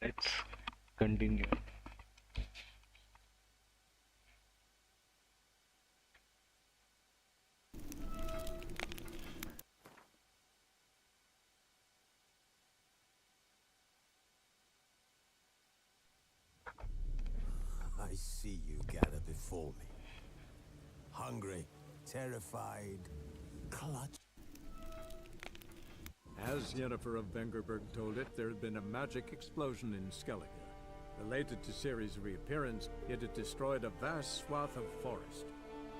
Let's continue. I see you gather before me. Hungry, terrified, clutch. As Yennefer of Vengerberg told it, there had been a magic explosion in Skellige. Related to Ciri's reappearance, it had destroyed a vast swath of forest.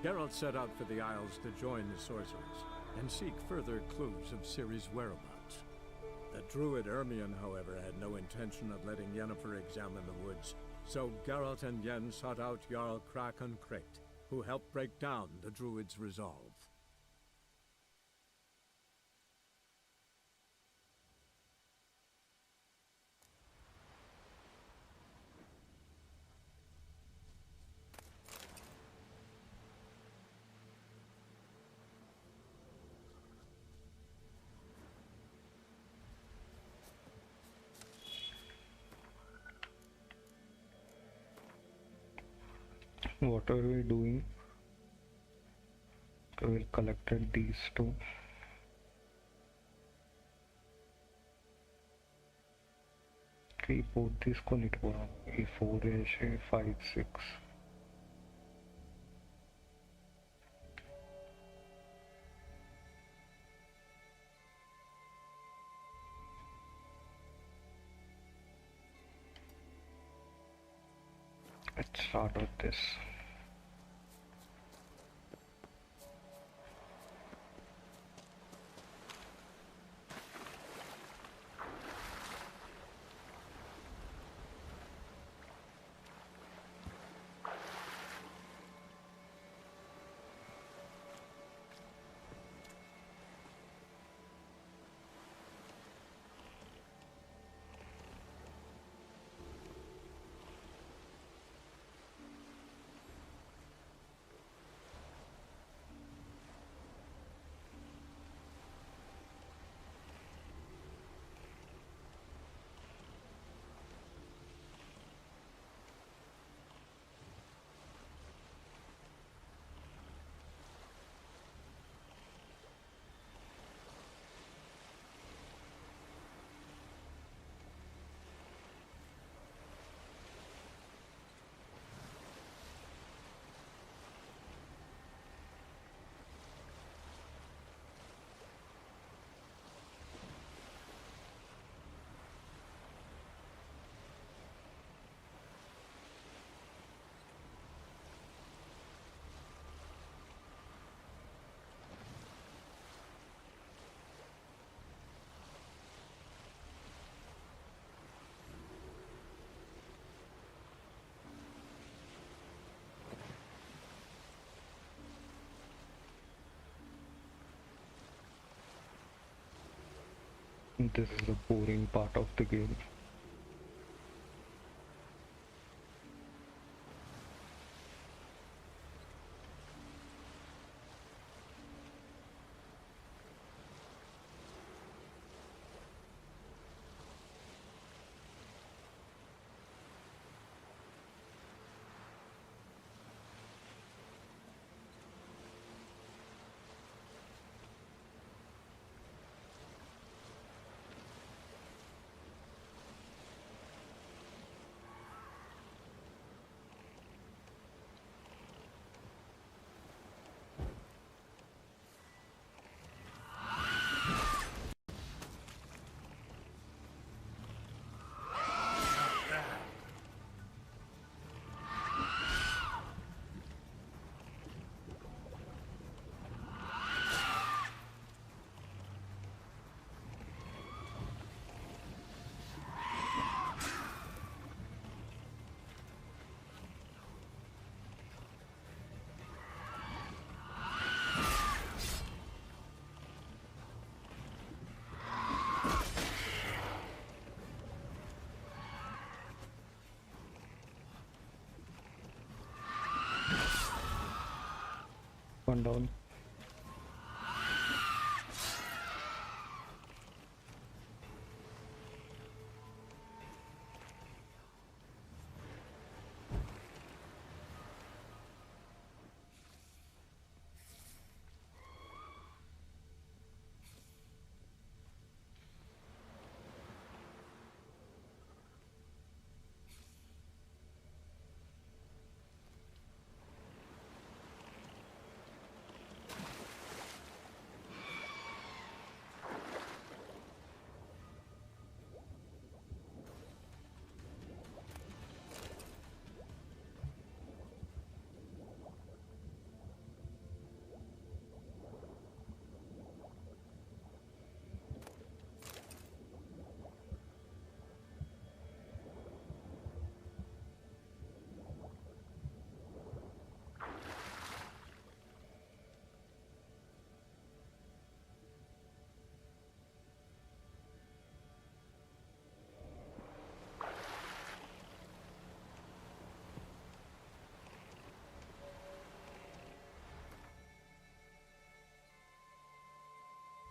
Geralt set out for the Isles to join the sorcerers, and seek further clues of Ciri's whereabouts. The druid Ermion, however, had no intention of letting Yennefer examine the woods, so Geralt and Yen sought out Jarl Krakon Crate, who helped break down the druid's resolve. What are we doing? We collected these two. We both తీసుకొనిట్టుకోవడం ఈ 4 వేసి 5 6. Let's start with this. This is the boring part of the game. One down.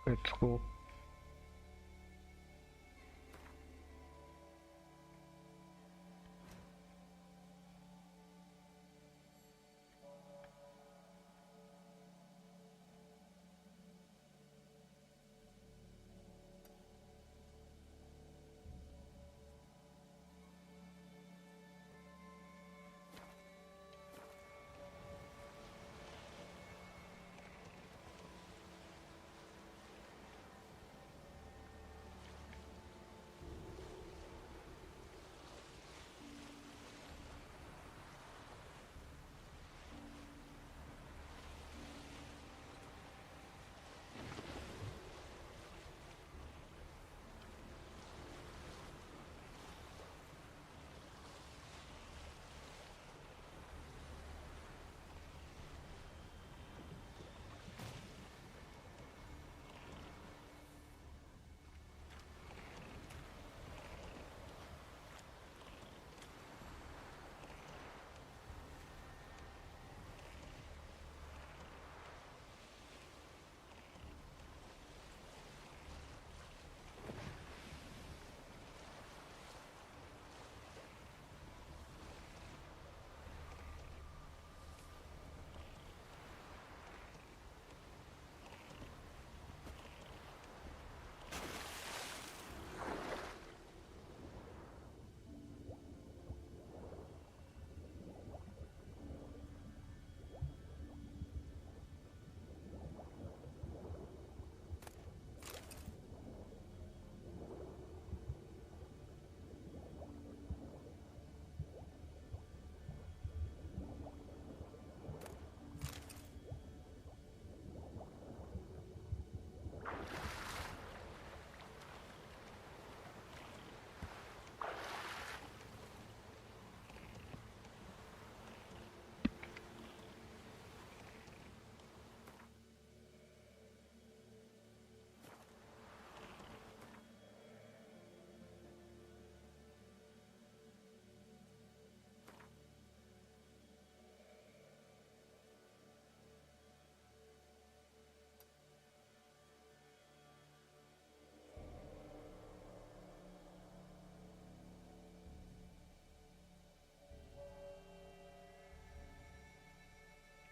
Let's go.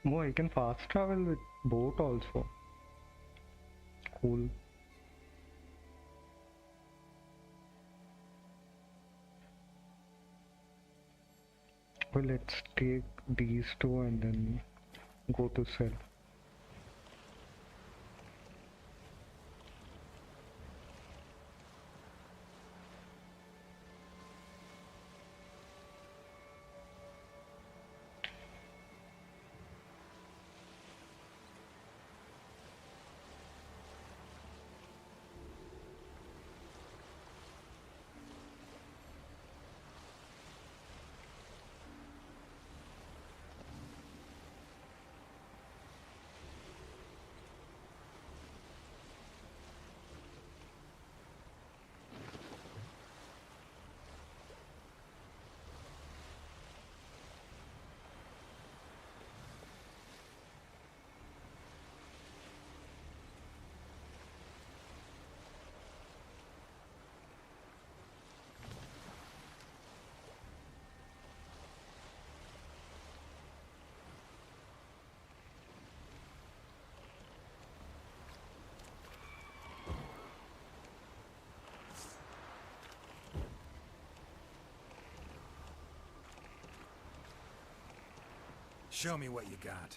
Oh, I can fast travel with boat also. Cool. Well, let's take these two and then go to sell. Show me what you got.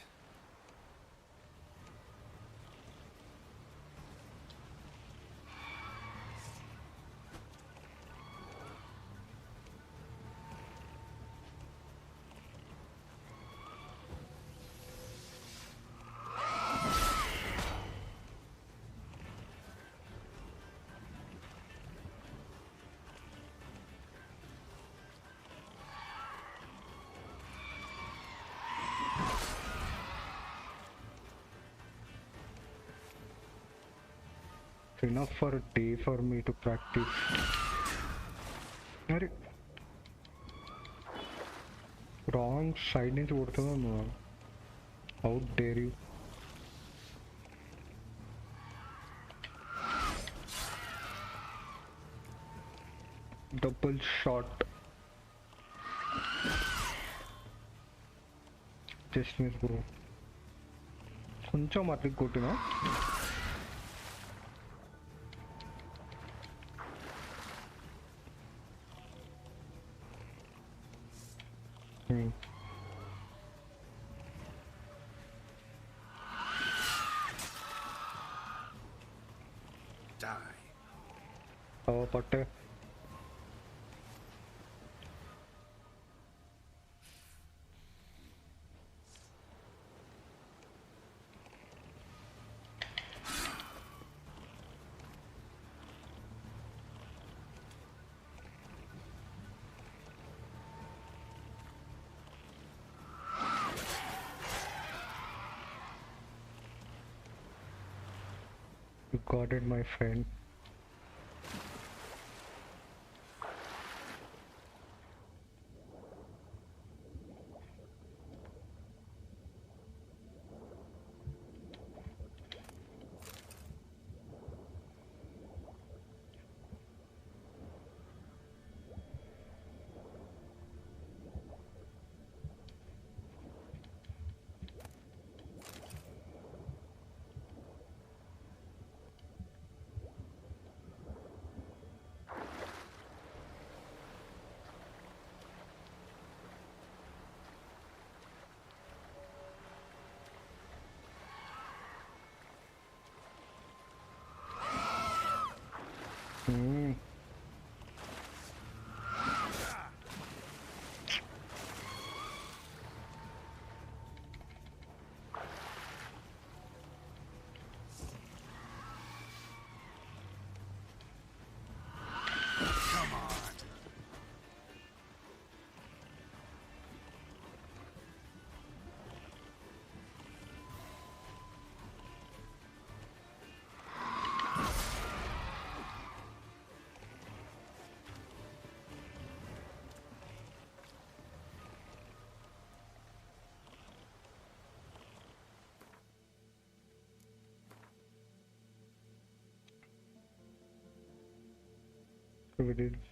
It's enough for a day for me to practice. Are wrong side నుంచి కొడుతున్నావు నువ్వు. How dare you? double shot. Just miss bro. కొంచెం అట్లా కొట్టినా. Die. పట్టే. You got it, my friend.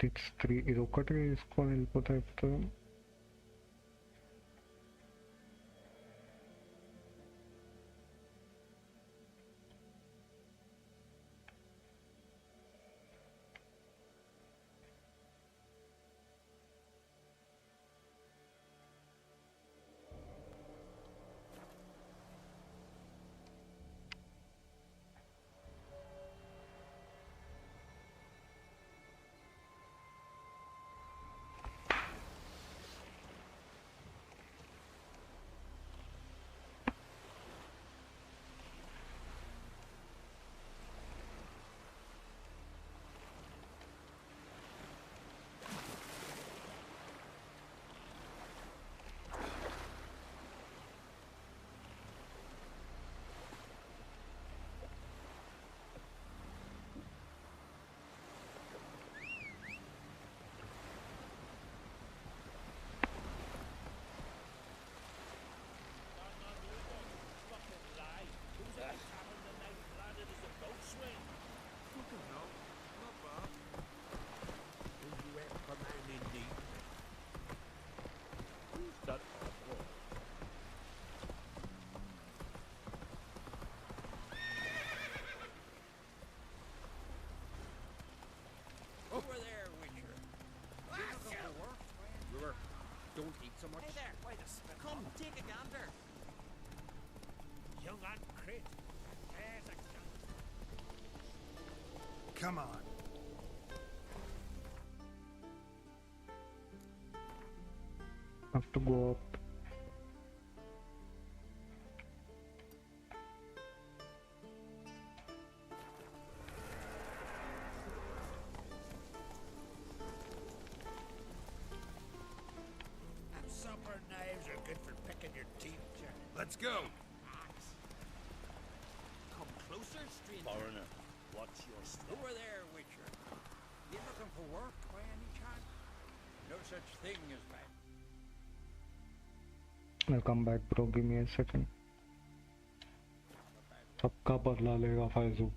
It's 3. ఇది ఒక్కటే తీసుకొని వెళ్ళిపోతే అయిపోతుంది. Over there, Witcher. Don't eat so much. Hey there, wait a spit. Come, take a gander. Young and crit. There's a gander. Come on. Have to go up. Supper knives are good for picking your teeth, Jack. Let's go. Come closer, stranger. Foreigner, watch your step. Over there, Witcher. You looking for work by any chance? No such thing as that. I'll come back, bro. Give me a second. सबका बदला लेगा फायजू.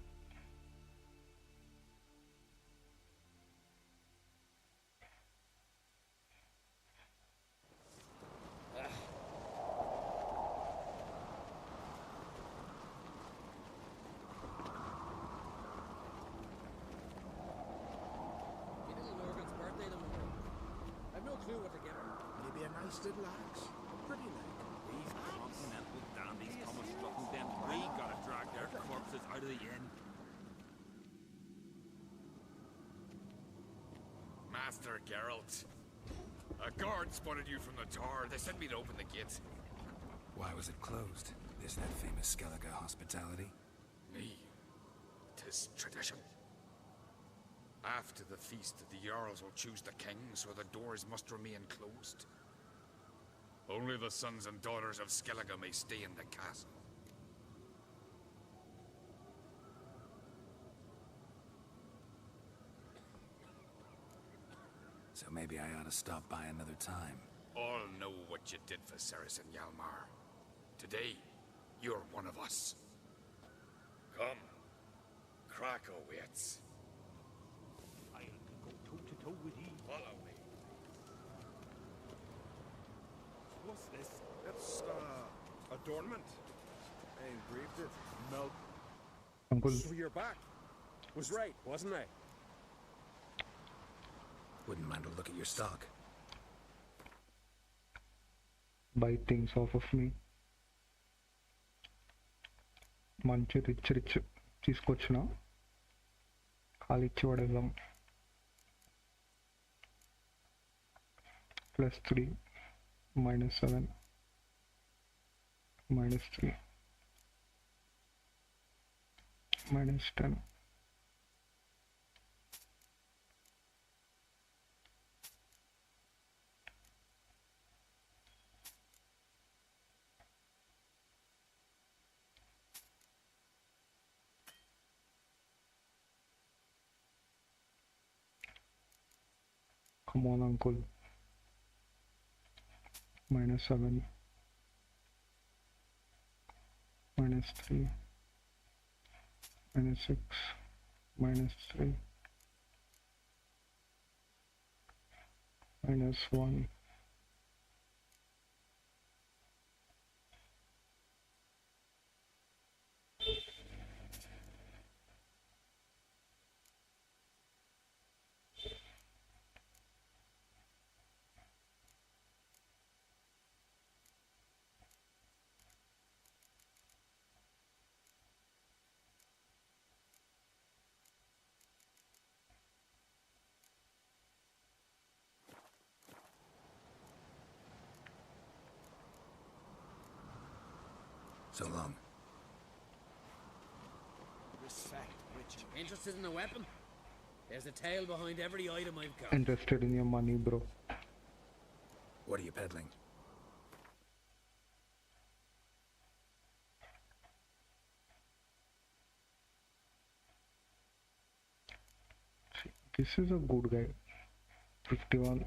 clue what to get her. Maybe a nice little axe. Pretty like. These continental dandies come and strutting them. We gotta drag their corpses out of the inn. Master Geralt. A guard spotted you from the tower. They sent me to open the gate. Why was it closed? Is that famous Skellige hospitality? Me. 'Tis tradition. After the feast, the Jarls will choose the king, so the doors must remain closed. Only the sons and daughters of Skellige may stay in the castle. So maybe I ought to stop by another time. All know what you did for Ceres and Hjalmar. Today, you're one of us. Come. Krakow waits. I'll go toe-to-toe with you. Follow me. What's this? It's, adornment. I engraved it. Milk. Uncle, So you're back. Was right, wasn't I? Wouldn't mind a look at your stock. buy things off of me. మంచి rich తీసుకొచ్చిన ఖాళీ ఇచ్చి పడేద్దాం. +3 -7 -3 -10. Come on, uncle. -7 -3 -6 -3 -1. So long. Respect, Richard. Interested in the weapon? There's a tale behind every item I've got. Interested in your money, bro. What are you peddling? This is a good guy. 51.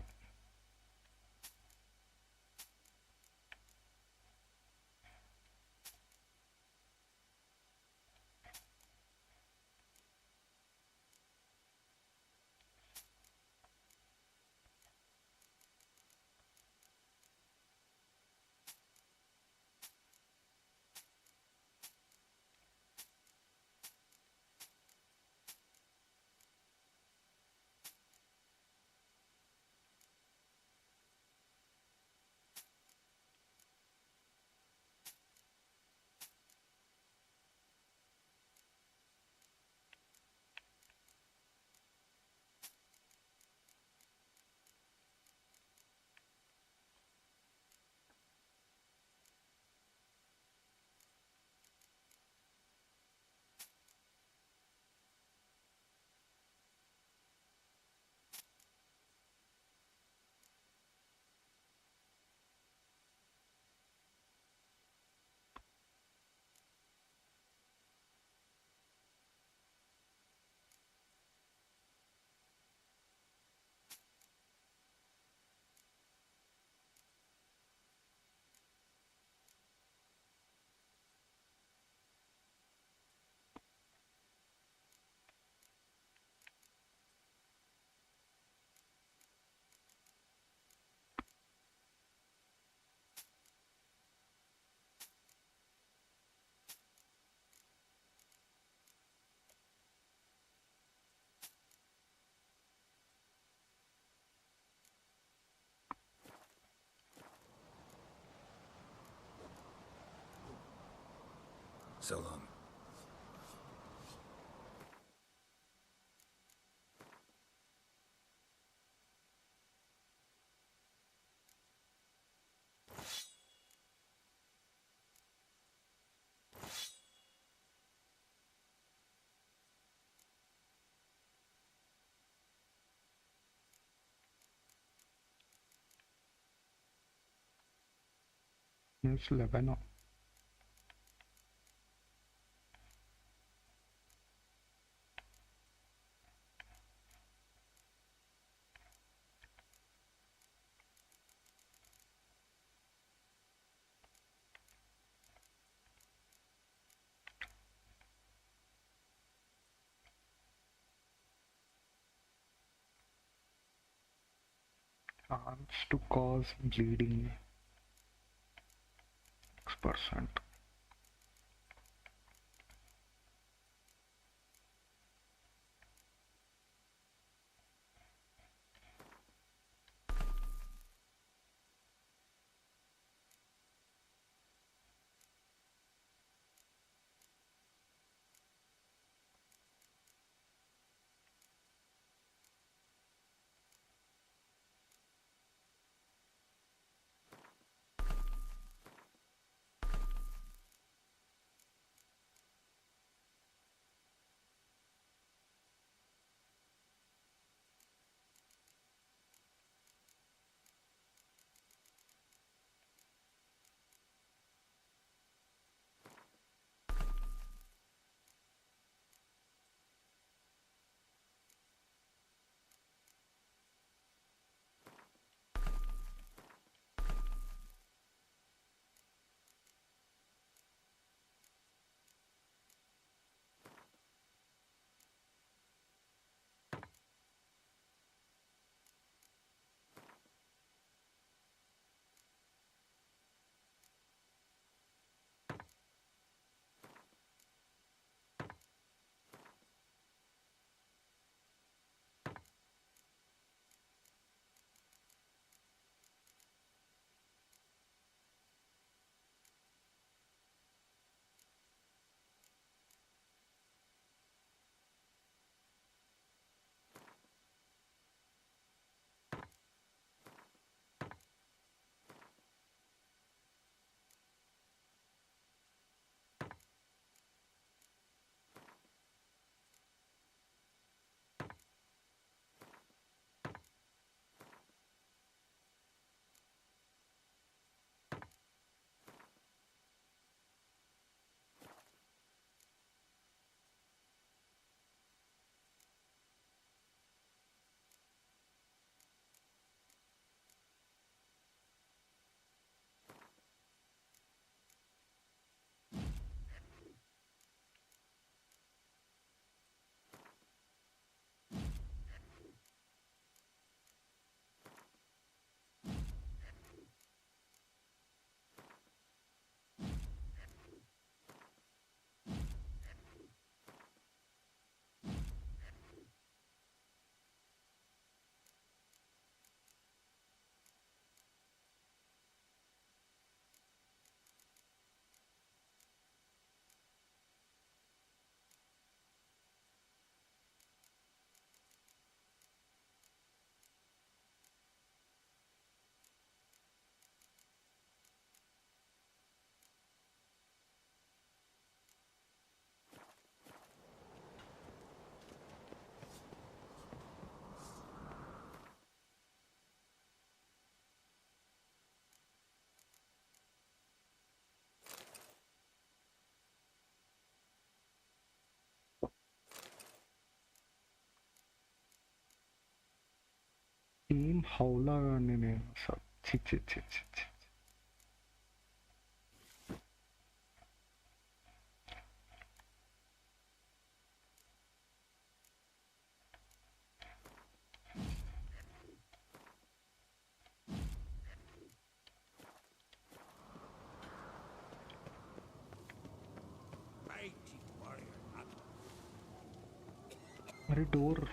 So long. It's 11. Chance to cause bleeding X%. Team Howla ने सब ची Mighty warrior. अरे door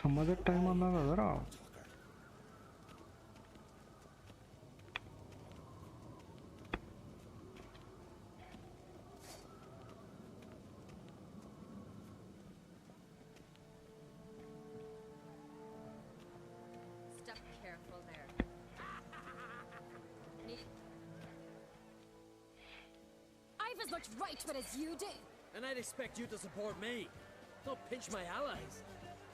some other time ಅನ್ನೋದಾದ್ರ Step careful there. I've as much right to it as you do. And I'd expect you to support me, not pinch my allies.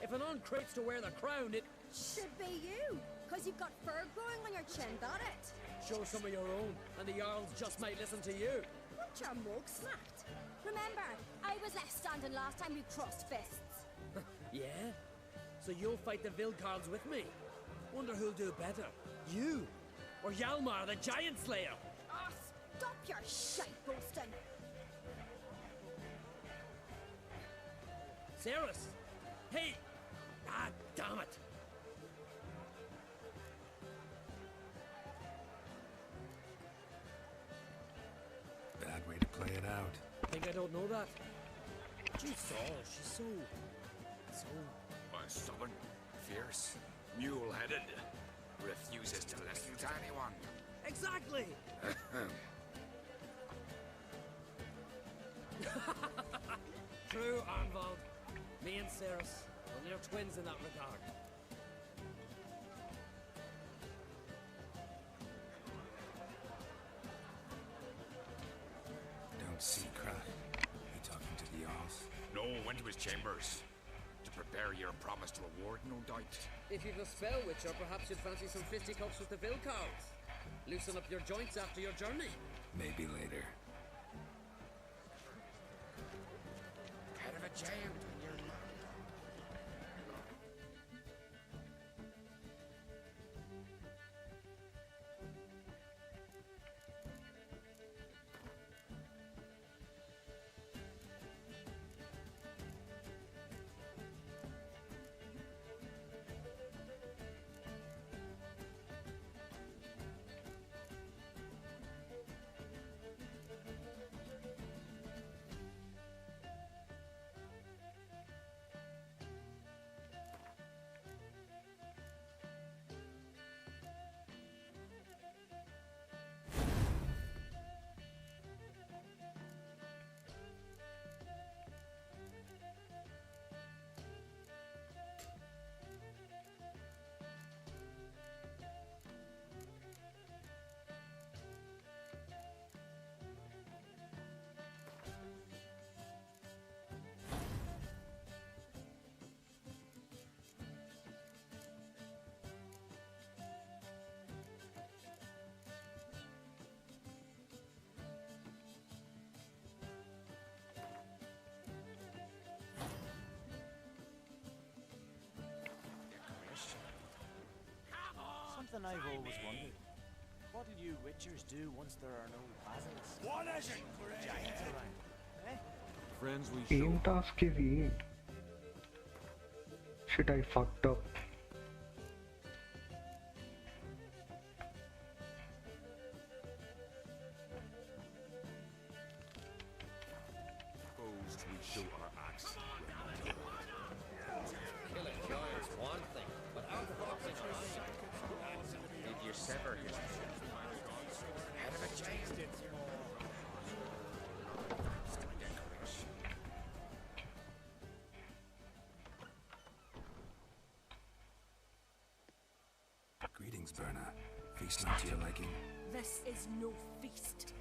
If an uncrates to wear the crown, it should be you, because you've got fur growing on your chin, got it? Show some of your own, and the Jarls just might listen to you. Want your mug smacked? Remember, I was left standing last time we crossed fists. Yeah? So you'll fight the Vilcarls with me? Wonder who'll do better, you or Hjalmar the Giant Slayer? Oh, stop your shite boasting. Cerys! Hey! Ah, damn it! Bad way to play it out. Think I don't know that? You saw, she's so... Stubborn, fierce, mule-headed, refuses to listen to anyone. Exactly! True, Arnvald. Me and Cerys, well, they're twins in that regard. Don't see Crack. You talking to the Jarls? No, went to his chambers. To prepare your promised reward, no doubt. If you've a spell witcher, perhaps you'd fancy some fisticuffs with the Vilcarls. Loosen up your joints after your journey. Maybe later. Head of a giant on your Something I've always wondered. What do you witchers do once there are no basilisks? What is it, Giants around? Eh? Friends, we aim show task is 8. Shit, I fucked up. Opposed, we show our axe. Killing giants one thing, but outfoxing another. Did you sever his Head of a giant. Greetings, Berna. Feast not to your liking. This is no feast.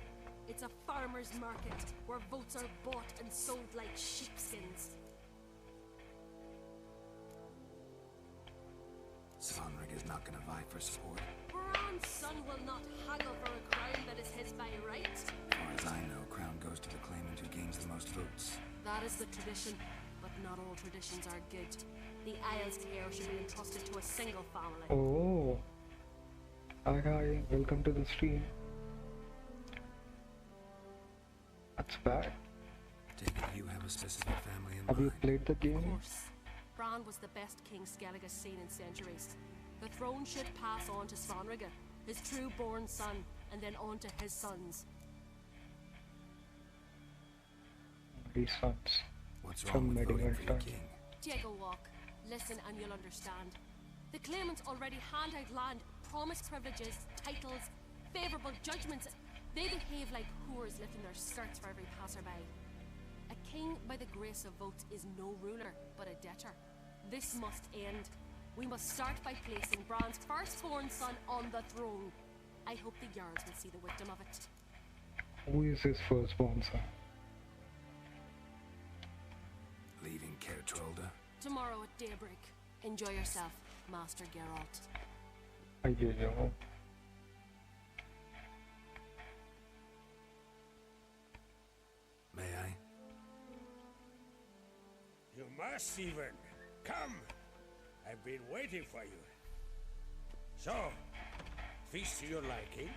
It's a farmer's market where votes are bought and sold like sheepskins. Svanrig is not gonna vie for support. Bran's son will not haggle for a crown that is his by right. As far as I know, crown goes to the claimant who gains the most votes. That is the tradition, but not all traditions are good. The Isle's care should be entrusted to a single family. Oh. Hi, welcome to the stream. That's bad. Take it you have a specific family in Have you mind. played the Of game? course. Bran was the best king Skellige's seen in centuries. The throne should pass on to Svanrige, his true-born son, and then on to his sons. His sons. What's From wrong with voting medieval for your times. king? Take a walk. Listen and you'll understand. The claimants already hand out land, promise privileges, titles, favourable judgments. They behave like whores lifting their skirts for every passerby. A king by the grace of votes is no ruler, but a debtor. This must end. We must start by placing Bran's firstborn son on the throne. I hope the Jarls will see the wisdom of it. Who is his firstborn son? Leaving Caer Trolda? Tomorrow at daybreak. Enjoy yourself, Master Geralt. Ayyo. May I? You must, Stephen. Come. I've been waiting for you. So, feast to your liking?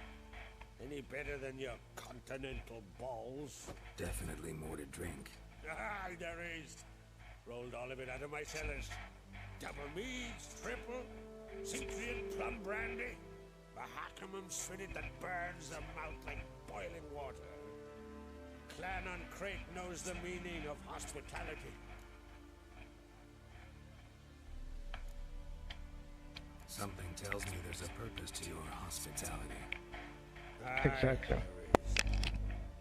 Any better than your continental balls? Definitely more to drink. Ah, there is. Rolled all of it out of my cellars. Double meads, triple, Cyprian plum brandy, Mahakimum spirit that burns the mouth like boiling water. Clan on Crate knows the meaning of hospitality. Something tells me there's a purpose to your hospitality. Exactly.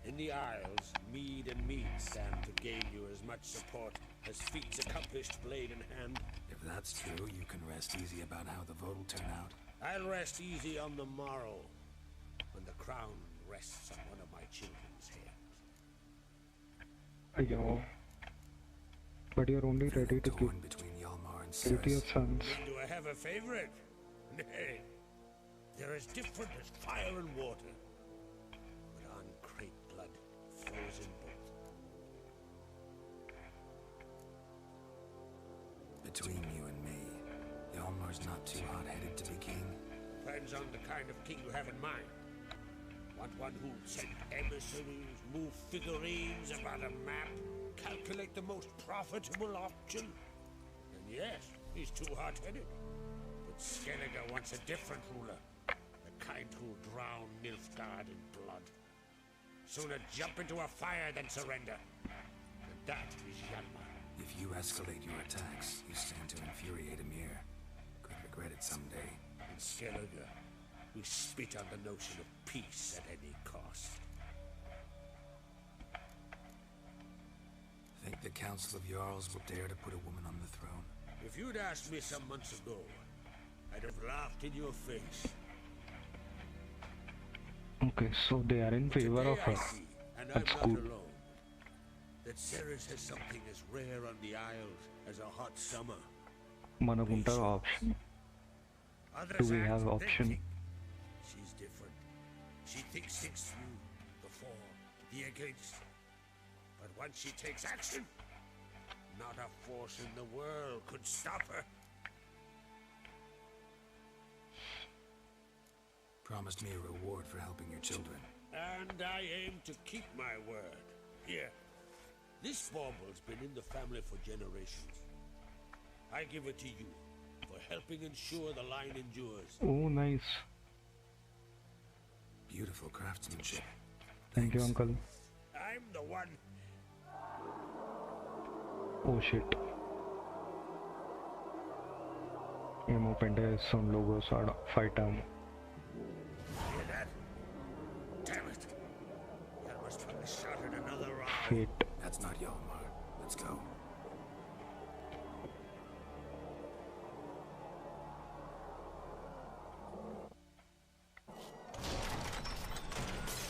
In the Isles, mead and meat stand to gain you as much support as feats accomplished blade in hand. If that's true, you can rest easy about how the vote will turn out. I'll rest easy on the morrow, when the crown rests on one of my children's heads. Ayyo. But you're only ready to give between Hjalmar and 80th sons. Do I have a favorite? Nay. They're as different as fire and water. But on Crate blood flows in both. Between you and me, Hjalmar's not too hot-headed to be king. Depends on the kind of king you have in mind. Want one who'll send emissaries, move figurines about a map, calculate the most profitable option? And yes, he's too hot-headed. But Skellige wants a different ruler. The kind who'll drown Nilfgaard in blood. Sooner jump into a fire than surrender. And that is Hjalmar. If you escalate your attacks, you stand to infuriate Emir. Could regret it someday. In Skellige, we spit on the notion of peace at any cost. Think the Council of Jarls will dare to put a woman on the throne? If you'd asked me some months ago, I'd have laughed in your face. Okay, so they are in favor of her. That's good. That Ceres has something as rare on the Isles as a hot summer. Managunta option. Do we have option? She's different. She thinks things through, the for, the against. But once she takes action, not a force in the world could stop her. Promised me a reward for helping your children. And I aim to keep my word. Here. This bauble's been in the family for generations. I give it to you for helping ensure the line endures. Oh, nice. Beautiful craftsmanship. Thank you, uncle. I'm the one. Oh shit. Emo Pende some logos are fight arm. Hear that? Damn it. That must have shouted another round. Fate. That's not Hjalmar. Let's go.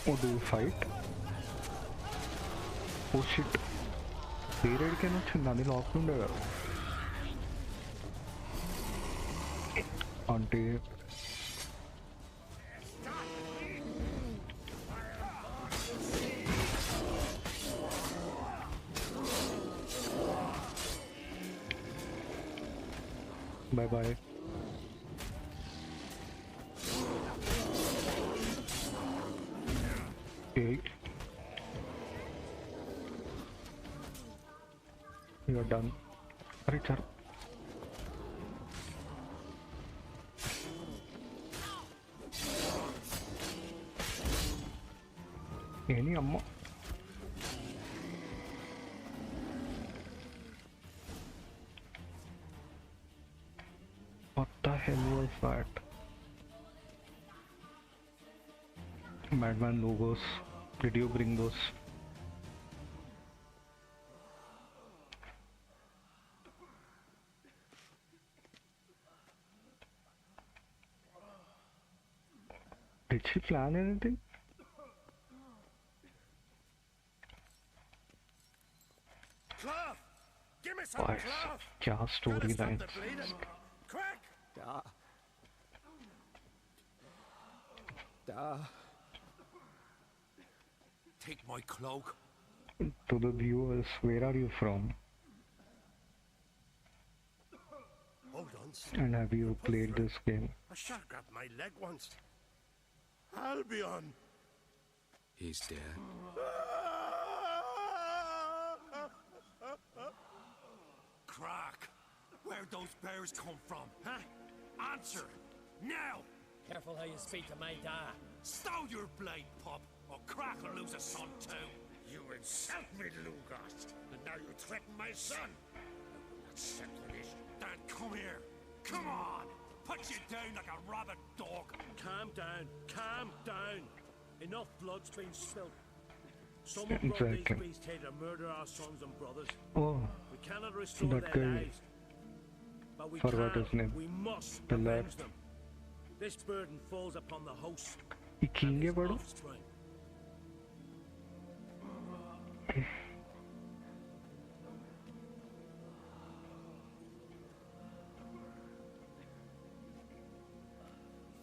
Oh, do you fight? Oh shit. Period can nani lock undega. Auntie. Bye bye. Eight. You're done. Richard. Any amma. that. Madman logos. Did you bring those? Did she plan anything? Cloth! Give me some Why? cloth! क्या story Stop lines? the bleeding! Quick! Take my cloak. To the viewers, where are you from? Hold on, sir. And have you played this game? A shark grabbed my leg once. Albion! He's dead. Crack! Where'd those bears come from, huh? Answer! Now! Careful how you speak to my dad. Stow your blade, pup, or Crack will lose a son too. You insult me, Lugos, and now you threaten my son. I will not settle this. Then come here. Come on! Put you down like a rabid dog. Calm down. Calm down. Enough blood's been spilled. Someone brought Exactly. these beasts here to murder our sons and brothers. Oh, We cannot restore that their guy. lives. But we Forgot can. his name. We must The avenge lad. them. This burden falls upon the host ये and king है his बड़ो? offspring.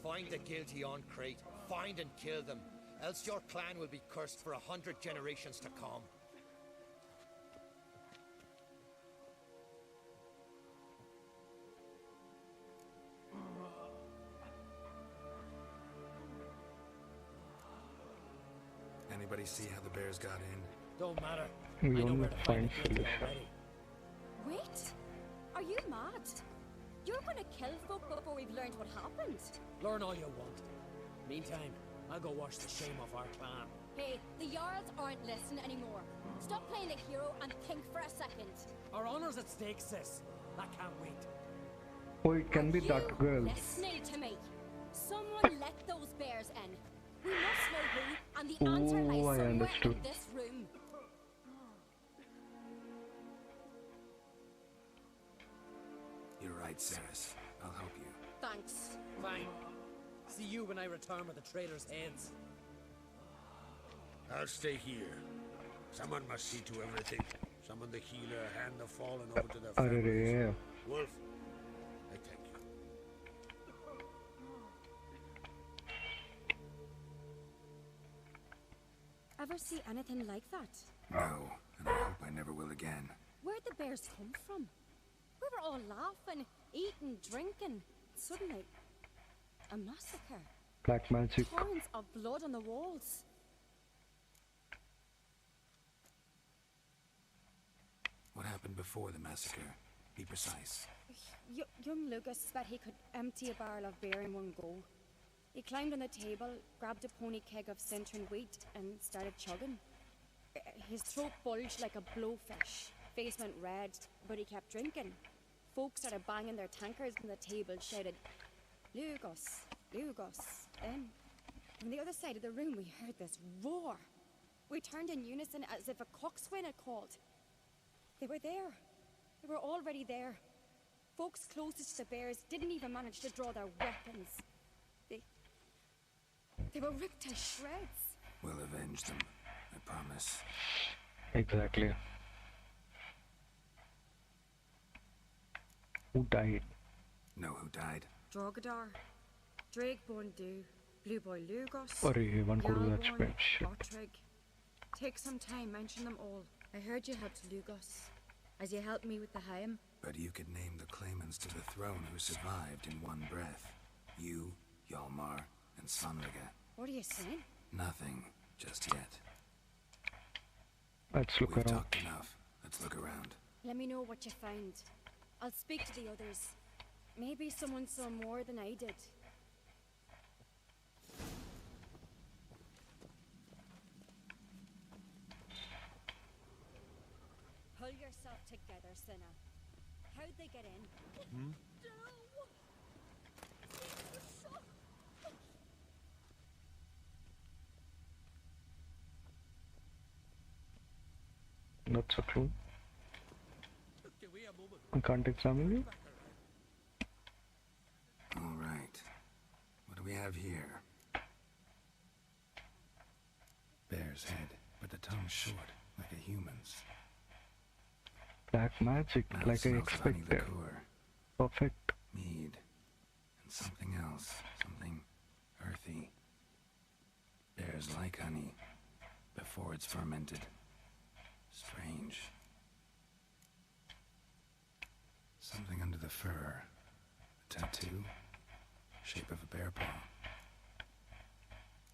Find the guilty on Crete. Find and kill them. Else your clan will be cursed for 100 generations to come. Anybody see how the bears got in? Don't matter. We I know only where to find find the guilty Skellige. already. Wait! Are you mad? You're gonna kill folk before we've learned what happened. Learn all you want. Meantime, I'll go wash the shame off our clan. Hey, the Jarls aren't listening anymore. Stop playing the hero and think for a second. Our honor's at stake, sis. I can't wait. Oh, it can be You that girl. listening to me? Someone let those bears in. We must know who, and the answer Oh, lies I somewhere understood. in this room. You're right, Ceres. I'll help you. Thanks. Fine. See you when I return with the traitors' heads. I'll stay here. Someone must see to everything. Summon the healer, hand the fallen over to their अरे families. रे. Wolf, I thank you. Ever see anything like that? No, and I hope I never will again. Where'd the bears come from? We were all laughing, eating, drinking. Suddenly, a massacre. Black magic. Torrents of blood on the walls. What happened before the massacre? Be precise. Young Lucas bet he could empty a barrel of beer in one go. He climbed on the table, grabbed a pony keg of centering wheat, and started chugging. His throat bulged like a blowfish. Face went red, but he kept drinking. Folks started banging their tankards on the table, shouted, "Lugos, Lugos." Then, from the other side of the room, we heard this roar. We turned in unison as if a coxswain had called. They were there. They were already there. Folks closest to the bears didn't even manage to draw their weapons. They were ripped to shreds. We'll avenge them. I promise. Exactly. Who died? Know who died? Drogadar, Drakeborn Du, Blue Boy Lugos, अरे one could do that Jarlborn, spell. Shit. Ottrig. Take some time, mention them all. I heard you helped Lugos, as you helped me with the Haim. But you could name the claimants to the throne who survived in one breath. You, Hjalmar, and Skellige. What are you saying? Nothing, just yet. Let's look We've around. talked enough. Let's look around. Let me know what you find. I'll speak to the others. Maybe someone saw more than I did. Pull yourself together, Cinna. How'd they get in? Hmm? No! That's a clue. I can't examine you. All right. What do we have here? Bear's head, but the tongue short, like a human's. Black magic, Mouth like I smells of honey expected. liqueur, Perfect. mead, and something else, something earthy. Bears like honey before it's fermented. Strange. Something under the fur. A tattoo. Shape of a bear paw.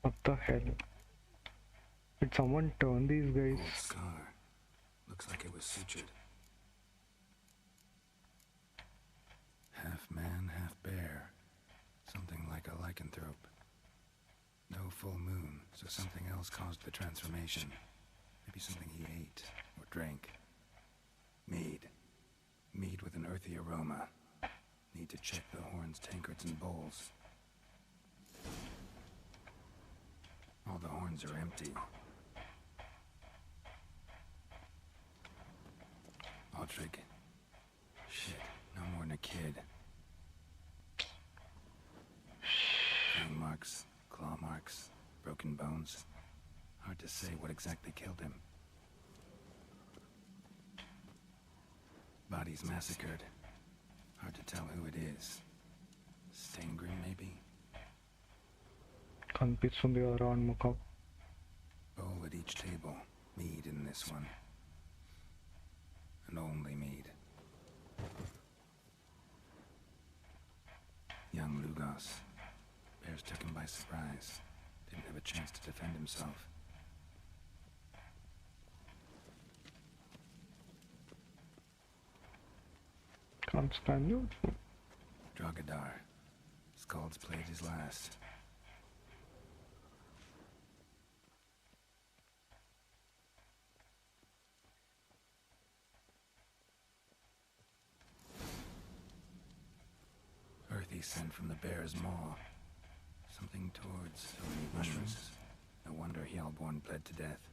What the hell? Did someone turn these guys? Old scar. Looks like it was sutured. Half man, half bear. Something like a lycanthrope. No full moon, so something else caused the transformation. Maybe something he ate or drank. Mead. Mead with an earthy aroma. Need to check the horns, tankards, and bowls. All the horns are empty. Aldrich. Shit, no more than a kid. Fang marks, claw marks, broken bones. Hard to say what exactly killed him. Bodies massacred. Hard to tell who it is. Stangrim, maybe? కనిపిస్తుంది కదా అని ముఖం. Bowl at each table. Mead in this one. And only mead. Young Lugos. Bears took him by surprise. Didn't have a chance to defend himself. Can't stand you. Drogadar. Skald's played his last. Earthy scent from the bear's maw. Something towards so many mushrooms. No wonder Hjalborn bled to death.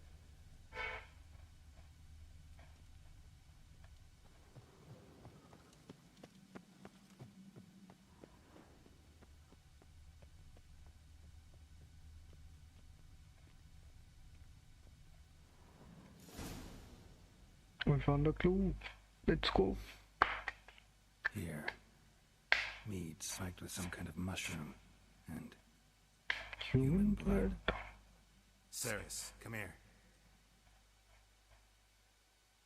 We found a clue. Let's go. Here. Mead spiked with some kind of mushroom. And Human blood. Ceres, come here.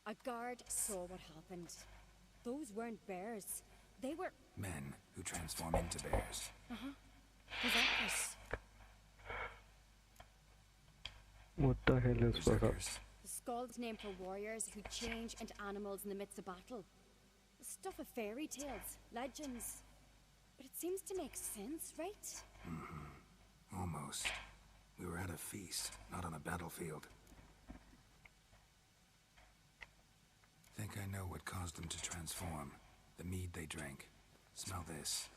A guard saw what happened. Those weren't bears. They were... Men who transform into bears. Berserkers. What the hell is that? Berserkers. The Skald's name for warriors who change into animals in the midst of battle. The stuff of fairy tales, legends. But it seems to make sense, right? Almost. We were at a feast, not on a battlefield. Think I know what caused them to transform. The mead they drank. Smell this.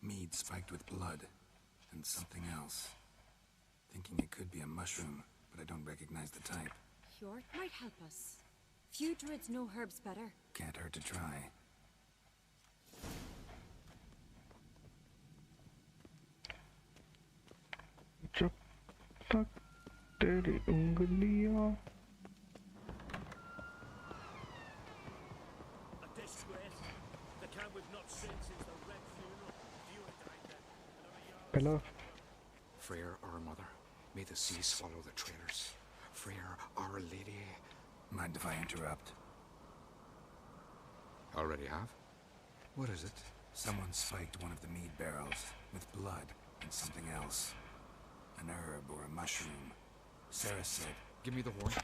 Mead spiked with blood. And something else. Thinking it could be a mushroom, but I don't recognize the type. Hjort might help us. Few druids know herbs better. Can't hurt to try. जब तक तेरी उंगलियां A disgrace. The camp we've not seen since the Red Funeral. Fewer died then. पहला Freyr, our mother, may the sea swallow the traitors. Freyr, our lady. Mind if I interrupt? Already have? What is it? Someone spiked one of the mead barrels with blood and something else. An herb or a mushroom. Sarah said, Give me the horn.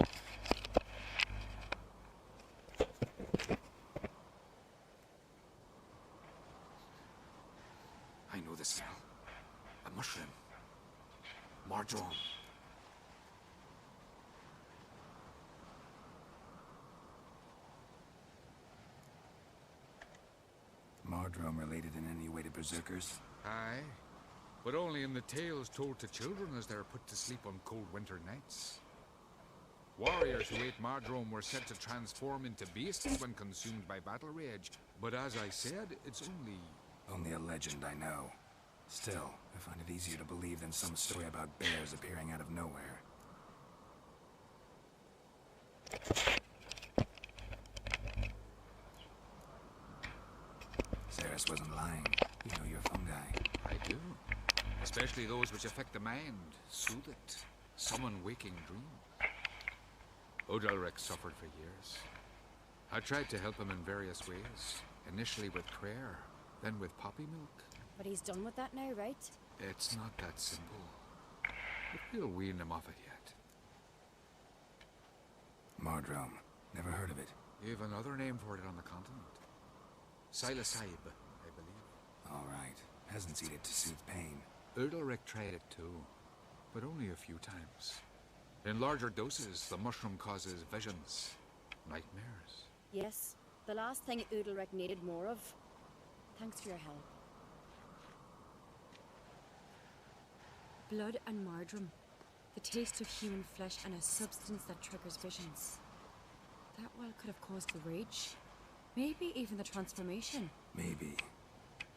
I know the smell. A mushroom. Marjoram. Mardrome related in any way to berserkers? Aye. But only in the tales told to children as they're put to sleep on cold winter nights. Warriors who ate Mardrome were said to transform into beasts when consumed by battle rage. But as I said, it's Only a legend, I know. Still, I find it easier to believe than some story about bears appearing out of nowhere. Ceres wasn't lying. You know your fungi. I do. Especially those which affect the mind, soothe it, summon waking dreams. Odalric suffered for years. I tried to help him in various ways. Initially with prayer, then with poppy milk. But he's done with that now, right? It's not that simple. But we'll wean him off it yet. Mardrome. Never heard of it. You've another name for it on the continent. Silasaib, I believe. All right. Hasn't seen it to soothe pain. Odalric tried it too, but only a few times. In larger doses, the mushroom causes visions, nightmares. Yes, the last thing Udalric needed more of. Thanks for your help. Blood and Mardrome. The taste of human flesh and a substance that triggers visions. That well could have caused the rage. Maybe even the transformation. Maybe.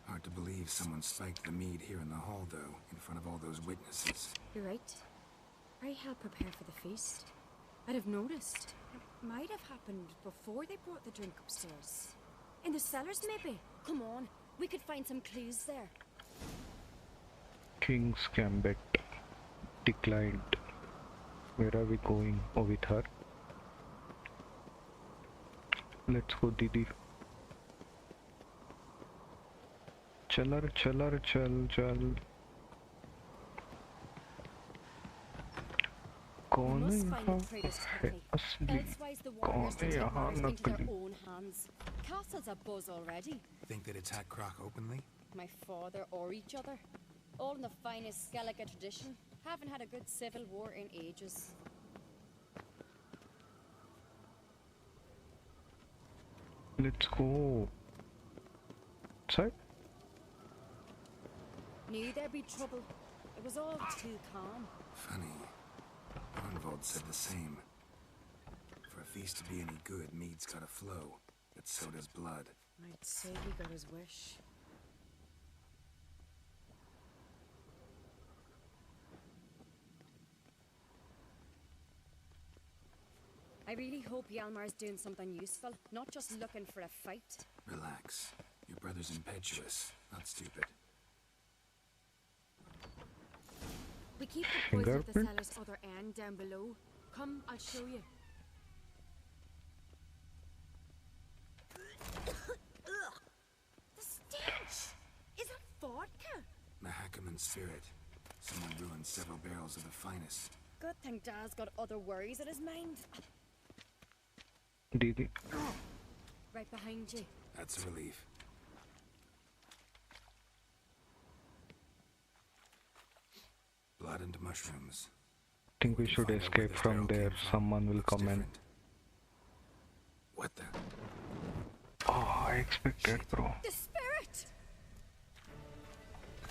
Hard to believe someone spiked the mead here in the hall, though, in front of all those witnesses. You're right. I helped prepare for the feast. I'd have noticed. It might have happened before they brought the drink upstairs. In the cellars, maybe? Come on, we could find some clues there. King's Gambit declined. Where are we going? Oh, with her. Let's go, Didi. चल चल कौन है यहाँ असली कौन है यहाँ नकली Castle's a buzz already. Think they'd attack Croc openly? My father or each other. All in the finest Skellige tradition. Haven't had a good civil war in ages. Let's go. Sir? Knew there'd be trouble. It was all too calm. Funny. Arnvold said the same. For a feast to be any good, mead's gotta flow. But so does blood. I'd say he got his wish. I really hope Hjalmar's doing something useful, not just looking for a fight. Relax. Your brother's impetuous, not stupid. We keep the boys at the cellar's other end down below. Come, I'll show you. The stench! Is it vodka? Mahakaman spirit. Someone ruined several barrels of the finest. Good thing Dad's got other worries in his mind. Didi. Right behind you. That's a relief. Blood and mushrooms. Think we should escape from there. Someone will comment. What the? Oh, I expected, bro. The spirit!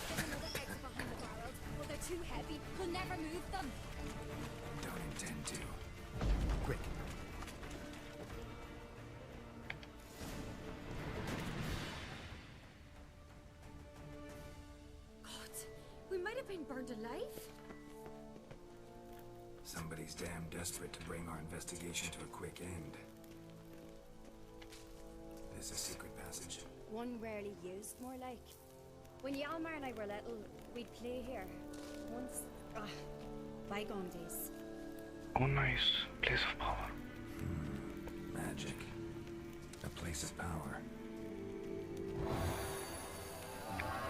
There's another exit behind the barrels, but they're too heavy. We'll never move them. Don't intend to. Quick. God, we might have been burned alive. Somebody's damn desperate to bring our investigation to a quick end. There's a secret passage. One rarely used, more like. When Hjalmar and I were little, we'd play here. Once, bygone days. Oh, nice. Place of power. Magic. A place of power.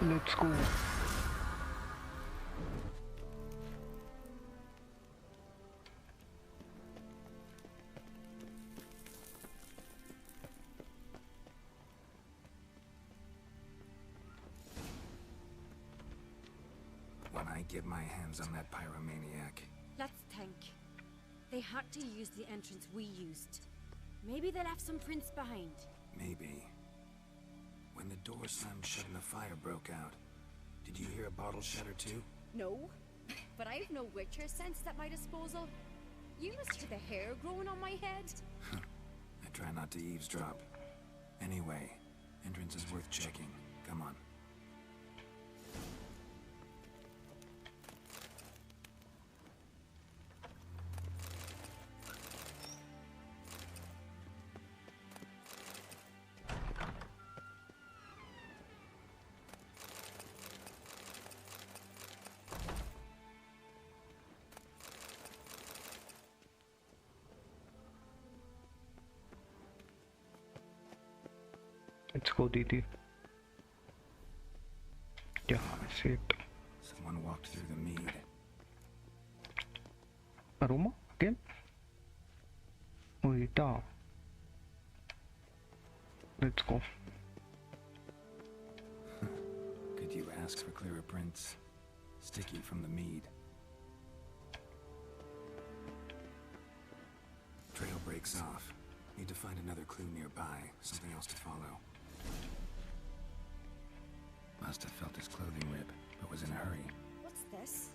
Let's go. When I get my hands on that pyromaniac. Let's think. They had to use the entrance we used. Maybe they left some prints behind. Maybe. When the door slammed shut and the fire broke out, did you hear a bottle shatter too? No, but I've no Witcher sense at my disposal. You must hear the hair growing on my head. I try not to eavesdrop. Anyway, entrance is worth checking. Come on. Let's go, Didi. Yeah, I see it. Someone walked through the mead. Aroma again? Oh, yeah. Let's go. Could you ask for clearer prints? Sticky from the mead. Trail breaks off. Need to find another clue nearby. Something else to follow. Must have felt his clothing rip, but was in a hurry. What's this?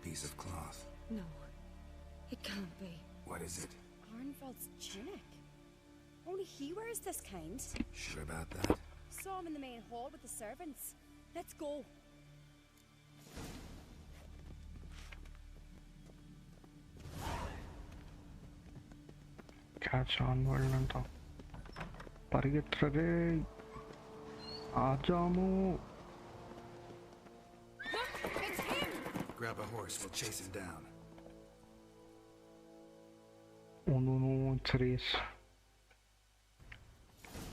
Piece of cloth. No, it can't be. What is it? Arnvald's tunic. Only he wears this kind. Sure about that? Saw him in the main hall with the servants. Let's go. Catch on world anta. Parigetrare. Ajamu. Look, it's him! Grab a horse, we'll chase him down. Oh no, it's a race.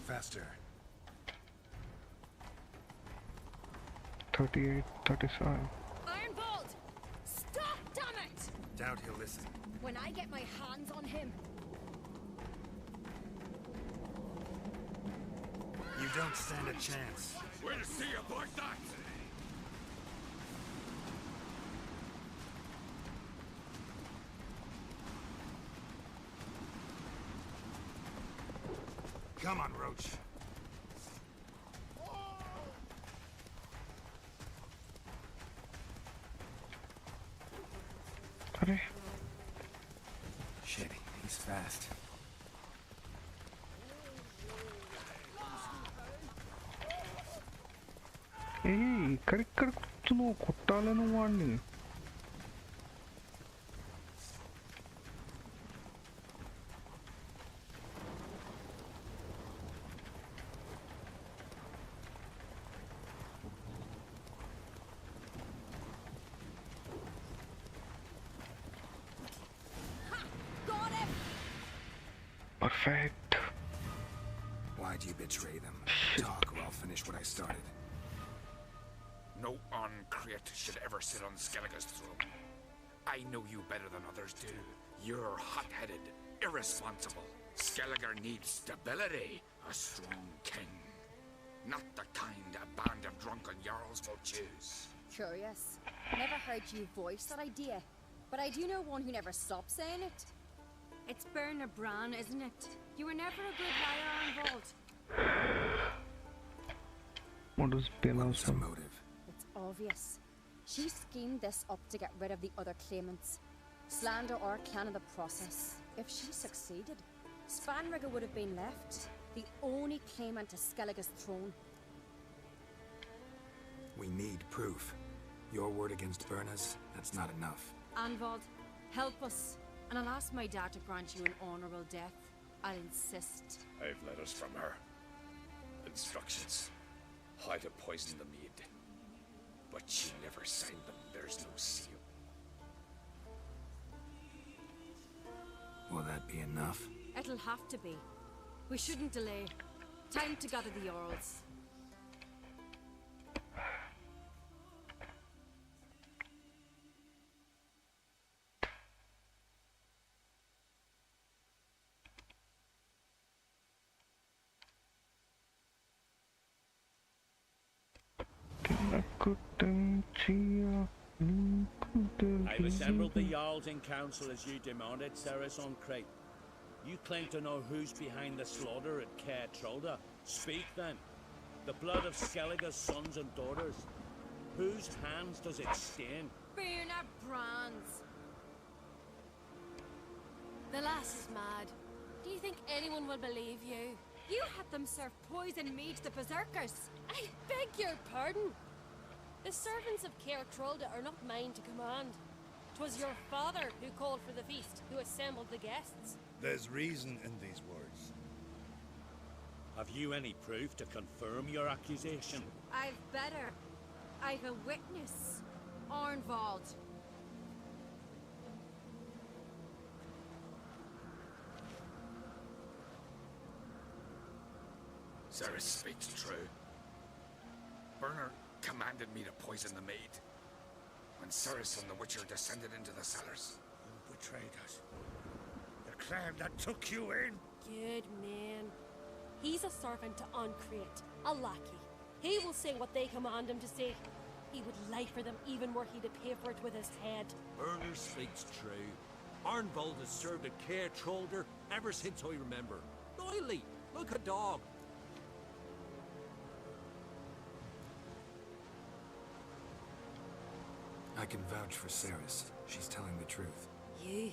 Faster. 38, 37. Ironbolt! Stop, damn it! Doubt he'll listen. When I get my hands on him. You don't stand a chance. We'll see about that! Come on, Roach. Hurry. Shit, he's fast. Hey, ఇక్కడ కూర్చున్నావు కొట్టాలను వాడిని. Perfect. Why'd you betray them? Talk or I'll finish what I started. No Uncreate should ever sit on Skellige's throne. I know you better than others do. You're hot-headed, irresponsible. Skellige needs stability, a strong king. Not the kind a band of drunken jarls will choose. Curious. Never heard you voice that idea. But I do know one who never stops saying it. It's Bernard Bran, isn't it? You were never a good liar, Arnvald. What is What's the motive? It's obvious. She schemed this up to get rid of the other claimants. Slander our clan in the process. If she succeeded, Svanrigger would have been left, the only claimant to Skellige's throne. We need proof. Your word against Berna's, that's not enough. Arnvald, help us, and I'll ask my dad to grant you an honorable death. I'll insist. I've letters from her. Instructions. How to poison the mead. But she never signed them. There's no seal. Will that be enough? It'll have to be. We shouldn't delay. Time to gather the Jarls. I've assembled the Jarls in council as you demanded, Ceres on Crate. You claim to know who's behind the slaughter at Caer Trolda. Speak then. The blood of Skellige's sons and daughters. Whose hands does it stain? Bernard Bran's. lass is mad. Do you think anyone will believe you? You had them serve poison mead to the berserkers. I beg your pardon. The servants of Caer Trolda are not mine to command. 'Twas your father who called for the feast, who assembled the guests. There's reason in these words. Have you any proof to confirm your accusation? I've better. I've a witness. Arnvald. Ceres speaks true. Burner commanded me to poison the maid. When Ceres and the Witcher descended into the cellars. You betrayed us. The clan that took you in. Good man. He's a servant to Ancrate, a lackey. He will say what they command him to say. He would lie for them even were he to pay for it with his head. Burner speaks true. Arnvald has served at Caer Trolder ever since I remember. Loyally, like a dog. I can vouch for Ceres. She's telling the truth. You?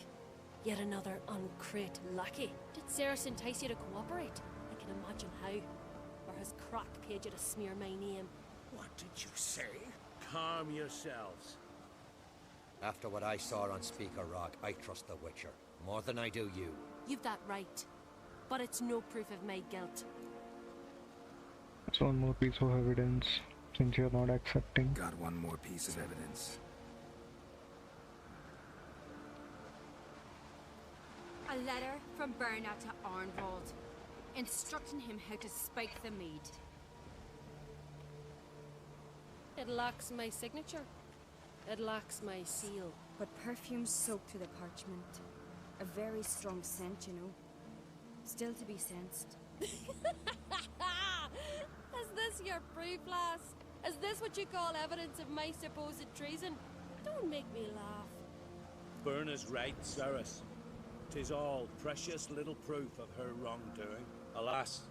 Yet another Ancrate lackey? Did Ceres entice you to cooperate? I can imagine how. Or has Crack paid you to smear my name? What did you say? Calm yourselves. After what I saw on Speaker Rock, I trust the Witcher. More than I do you. You've that right. But it's no proof of my guilt. That's one more piece of evidence, since you're not accepting. Got one more piece of evidence. A letter from Berna to Arnvald, instructing him how to spike the mead. It lacks my signature. It lacks my seal. But perfume soaked through the parchment. A very strong scent, you know. Still to be sensed. Is this your proof, lass? Is this what you call evidence of my supposed treason? Don't make me laugh. Berna's right, Ceres. 'Tis all precious little proof of her wrongdoing. Alas,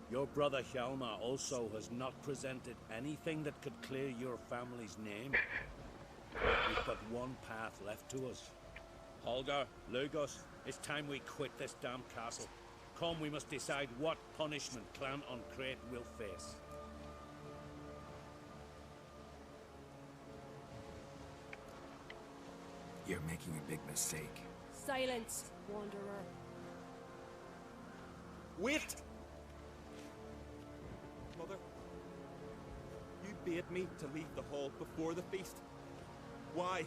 your brother Hjalmar also has not presented anything that could clear your family's name. We've but one path left to us. Holger, Lugos, it's time we quit this damn castle. Come, we must decide what punishment Clan Ancrate will face. You're making a big mistake. Silence, wanderer. Wait! Mother, you bade me to leave the hall before the feast. Why?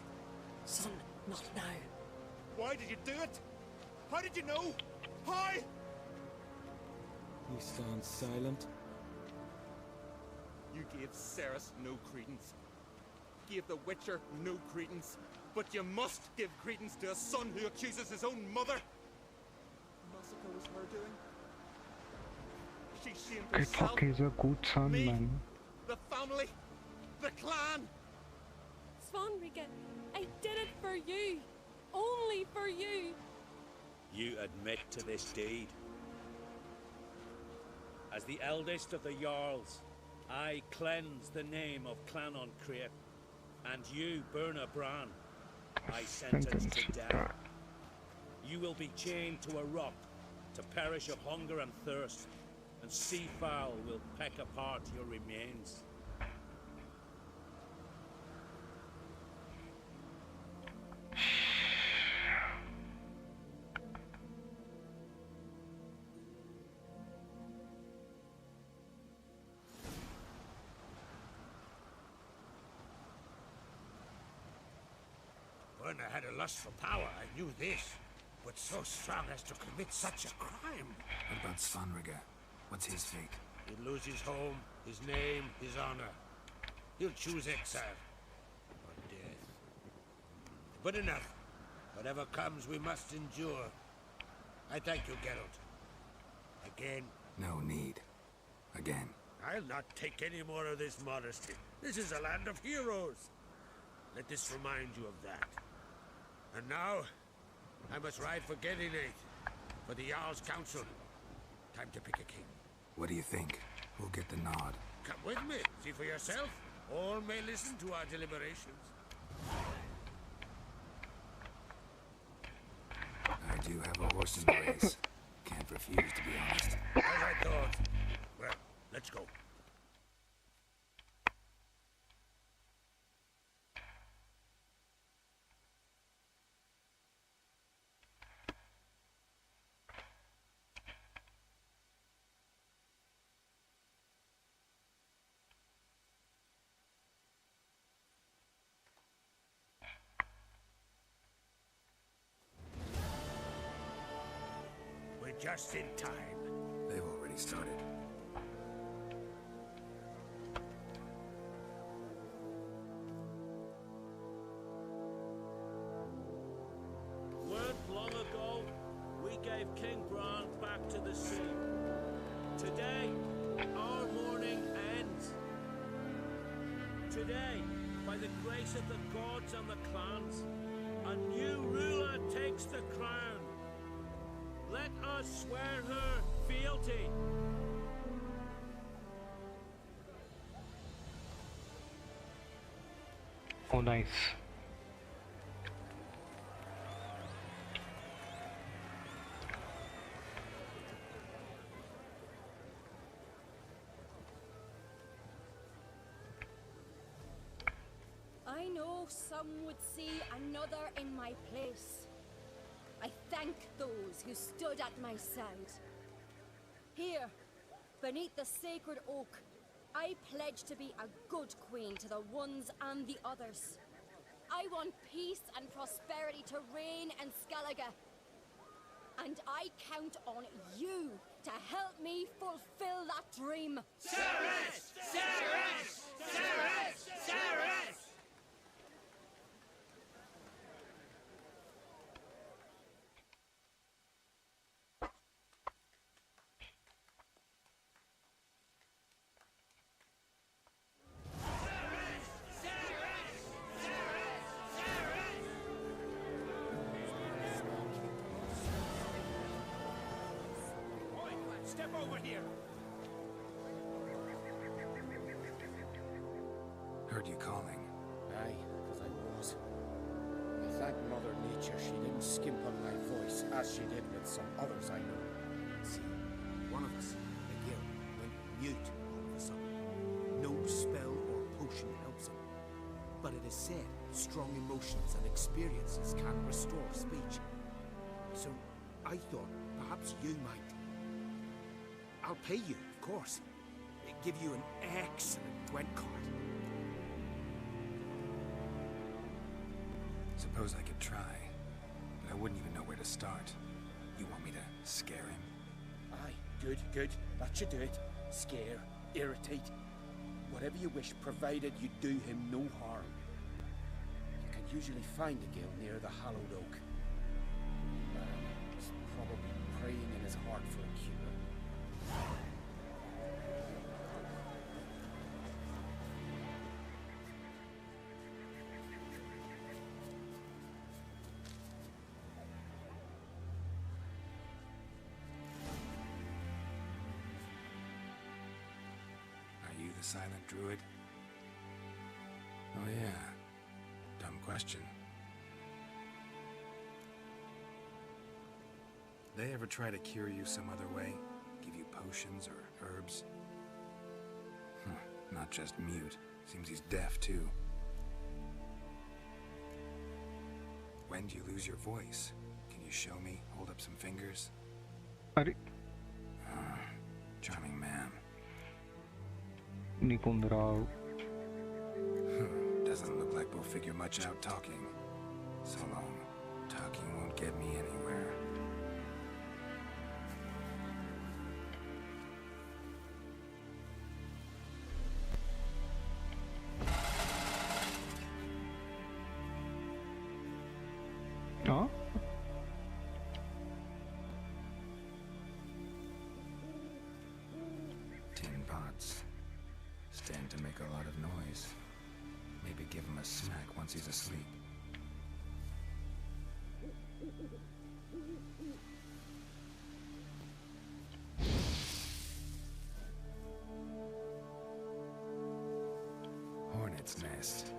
Son, not now. Why did you do it? How did you know? How? You stand silent. You gave Ceres no credence. Gave the Witcher no credence. But you must give credence to a son who accuses his own mother. Massacre was her doing. She shamed herself. Fuck, he's a good son, me, man. the family, the clan. Svanrika, I did it for you. Only for you. You admit to this deed. As the eldest of the Jarls, I cleanse the name of Clan Ancrate, and you, Berna Bran, I sentence to death. You will be chained to a rock to perish of hunger and thirst, and seafowl will peck apart your remains. Berna had a lust for power, I knew this. But so strong as to commit such a crime. What about Svanrika? What's his fate? He'll lose his home, his name, his honor. He'll choose exile. Or death. But enough. Whatever comes, we must endure. I thank you, Geralt. Again. No need. Again. I'll not take any more of this modesty. This is a land of heroes. Let this remind you of that. And now, I must ride for Gedinate, for the Jarl's Council. Time to pick a king. What do you think? Who'll get the nod? Come with me, see for yourself. All may listen to our deliberations. I do have a horse in the race. Can't refuse, to be honest. As I thought. Well, let's go. We're just in time. They've already started. Weren't long ago, we gave King Bran back to the sea. Today, our mourning ends. Today, by the grace of the gods and the clans, a new ruler takes the crown. Let us swear her fealty. Oh, nice. I know some would see another in my place. I thank those who stood at my side. Here, beneath the sacred oak, I pledge to be a good queen to the ones and the others. I want peace and prosperity to reign in Skellige. And I count on you to help me fulfill that dream. Ceres! Ceres! Ceres! Ceres! Step over here. Heard you calling. Aye, because I was. I thank Mother Nature she didn't skimp on my voice, as she did with some others I know. See, one of us, a girl, went mute all of a sudden. No spell or potion helps him. But it is said strong emotions and experiences can restore speech. So I thought perhaps you might. I'll pay you, of course. Give you an excellent Gwent card. Suppose I could try, but I wouldn't even know where to start. You want me to scare him? Aye, good, good. That should do it. Scare, irritate. Whatever you wish, provided you do him no harm. You can usually find a gill near the hallowed oak. Man is probably praying in his heart for a cure. Are you the silent druid? Oh yeah. Dumb question. They ever try to cure you some other way? Give you potions or herbs? Not just mute. Seems he's deaf too. When do you lose your voice? Can you show me? Hold up some fingers? Charming man. Doesn't look like we'll figure much out talking. So long. Talking won't get me anywhere. Huh? Tin pots. Stand to make a lot of noise. Maybe give him a smack once he's asleep. Hornet's nest.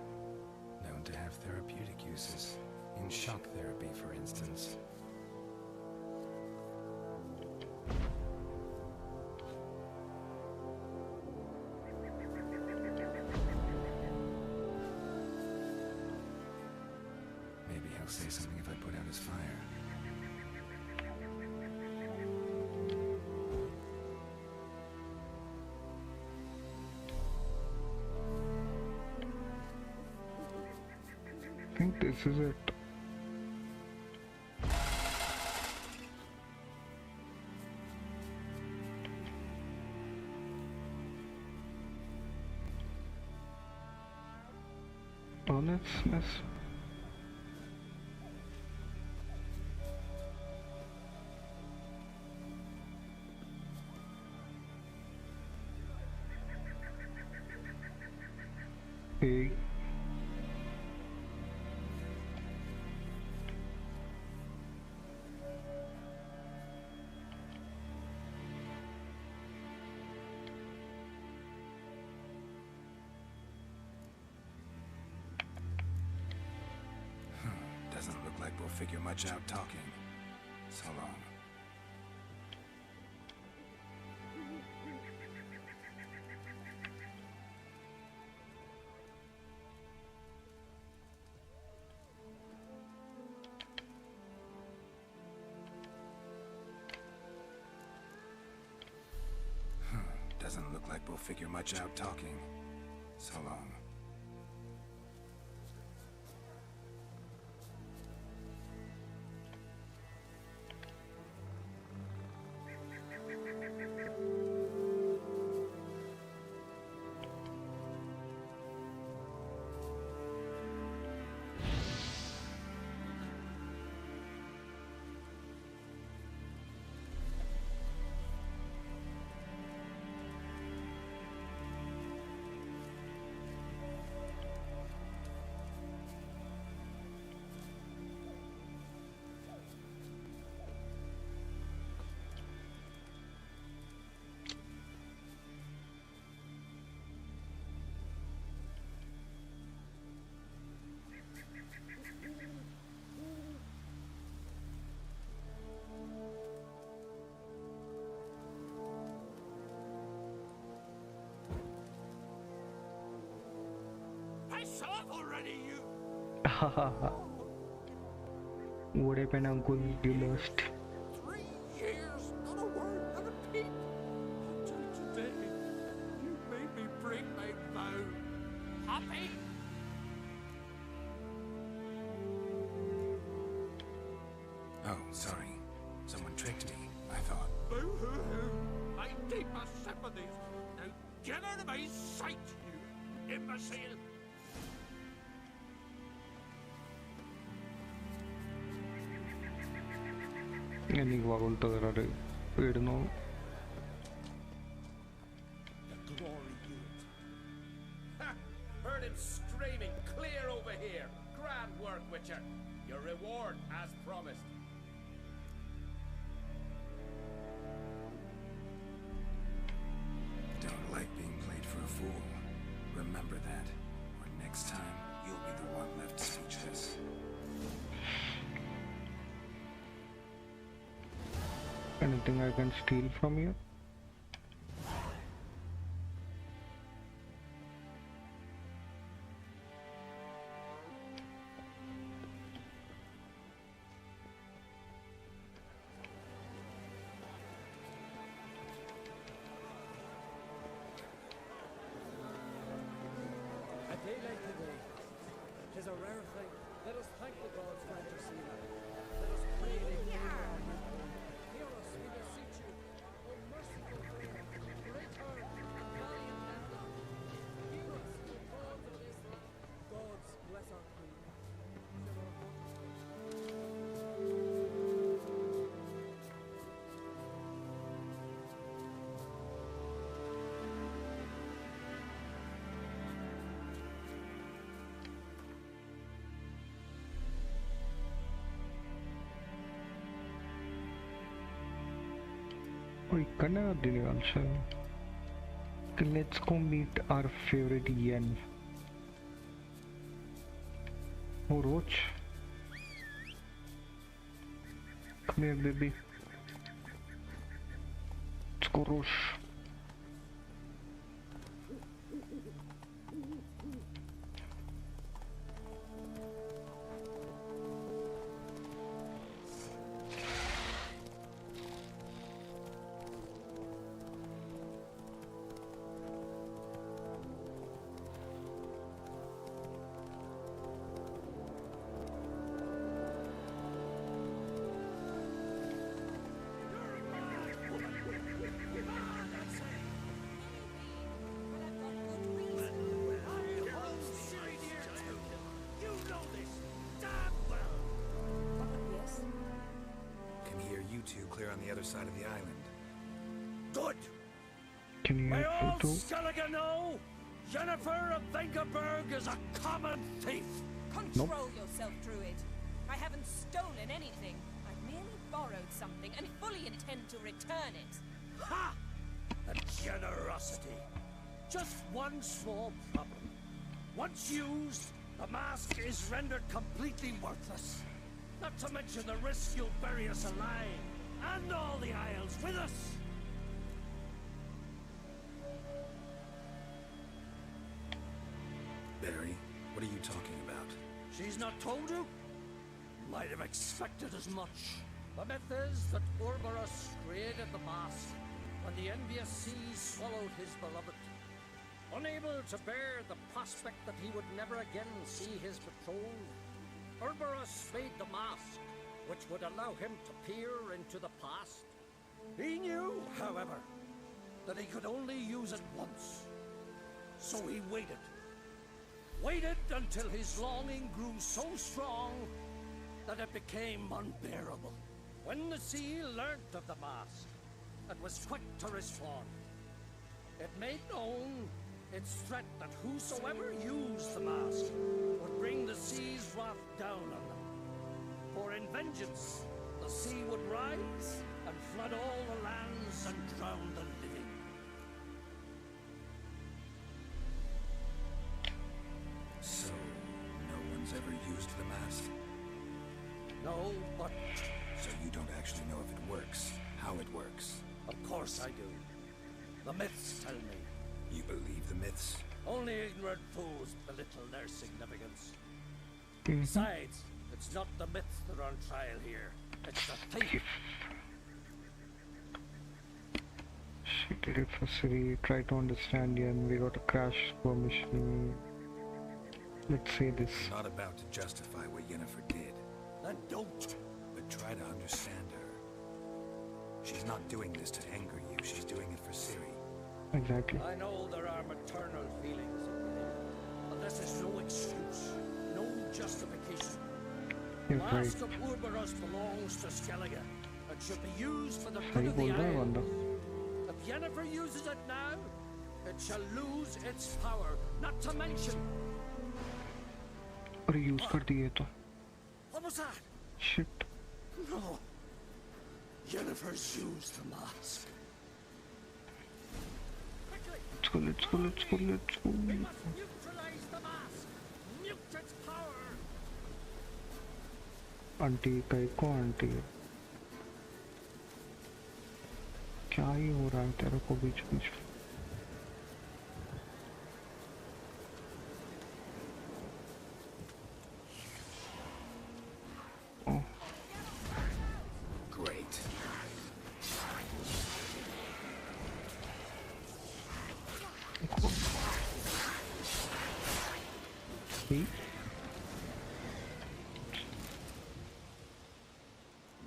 Known to have therapeutic uses. In shock therapy, for instance. he'll say something if I put out his fire. I think this is it. Oh, that's hey. Doesn't look like we'll figure much out talking. So long. Doesn't look like we'll figure much out talking. So long. Already, you. What happened, Uncle? You lost. 3 years, not a word, not a peep. Until today, you made me break my vow. Happy? Oh, sorry. Someone tricked me, I thought. Boo-hoo-hoo. My deepest sympathies. Now get out of my sight, you imbecile. എനിക്ക് വാഗോൾട്ടോ തരാറ് ഇടുന്നു. The glory unit. Ha! Heard him screaming clear over here. Grand work, Witcher. Your reward as promised. Don't like being played for a fool. Remember that. Or next time, you'll be the one left speechless. Anything I can steal from you? A day like today, 'tis a rare thing. Let us thank the gods for interceding. Let us pray they hear our prayer. Hear us, we beseech you. O merciful God, great heart and valiant Templar. Hear us, O gods of Islam. Gods bless our queen. We cannot do the answer. Okay, let's go meet our favorite Yen. Oh, Roach. Come here, baby. Let's go, Roach. side of the island. Good! Can you May help all me too? Skellige know Jennifer of Vengerberg is a common thief. Control yourself, Druid. I haven't stolen anything. I've merely borrowed something and fully intend to return it. Ha! The generosity. Just one small problem. Once used, the mask is rendered completely worthless. Not to mention the risk you'll bury us alive, and all the Isles with us. Barry, what are you talking about? She's not told you? Might have expected as much. The myth is that Ouroboros created the mask when the envious sea swallowed his beloved. Unable to bear the prospect that he would never again see his betrothed, Ouroboros made the mask, which would allow him to peer into the past. He knew, however, that he could only use it once. So he waited. Waited until his longing grew so strong that it became unbearable. When the sea learnt of the mask, it was quick to respond. It made known its threat that whosoever used the mask would bring the sea's wrath down on them. For in vengeance, the sea would rise and flood all the lands and drown the living. So, no one's ever used the mask? No, but... So you don't actually know if it works, how it works? Of course I do. The myths tell me. You believe the myths? Only ignorant fools belittle their significance. Besides, it's not the myths that are on trial here. It's the thief. She did it for Siri. Try to understand you, and we got a crash permission. Let's say this. I'm not about to justify what Yennefer did. Then don't. But try to understand her. She's not doing this to anger you. She's doing it for Ciri. Exactly. I know there are maternal feelings in me, but this is no excuse, no justification. The mask of Ouroboros belongs to Skellige and should be used for the good of the Isles. If Yennefer uses it now, it shall lose its power, not to mention... अरे use कर दिए तो. What was that? Shit. No. Yennefer's used the mask. Let's go, let's go, let's go, let's go. We must neutralize the mask. Mute its power. Aunty कहीं को aunty क्या ही हो रहा है तेरे को बीच बीच में. Great.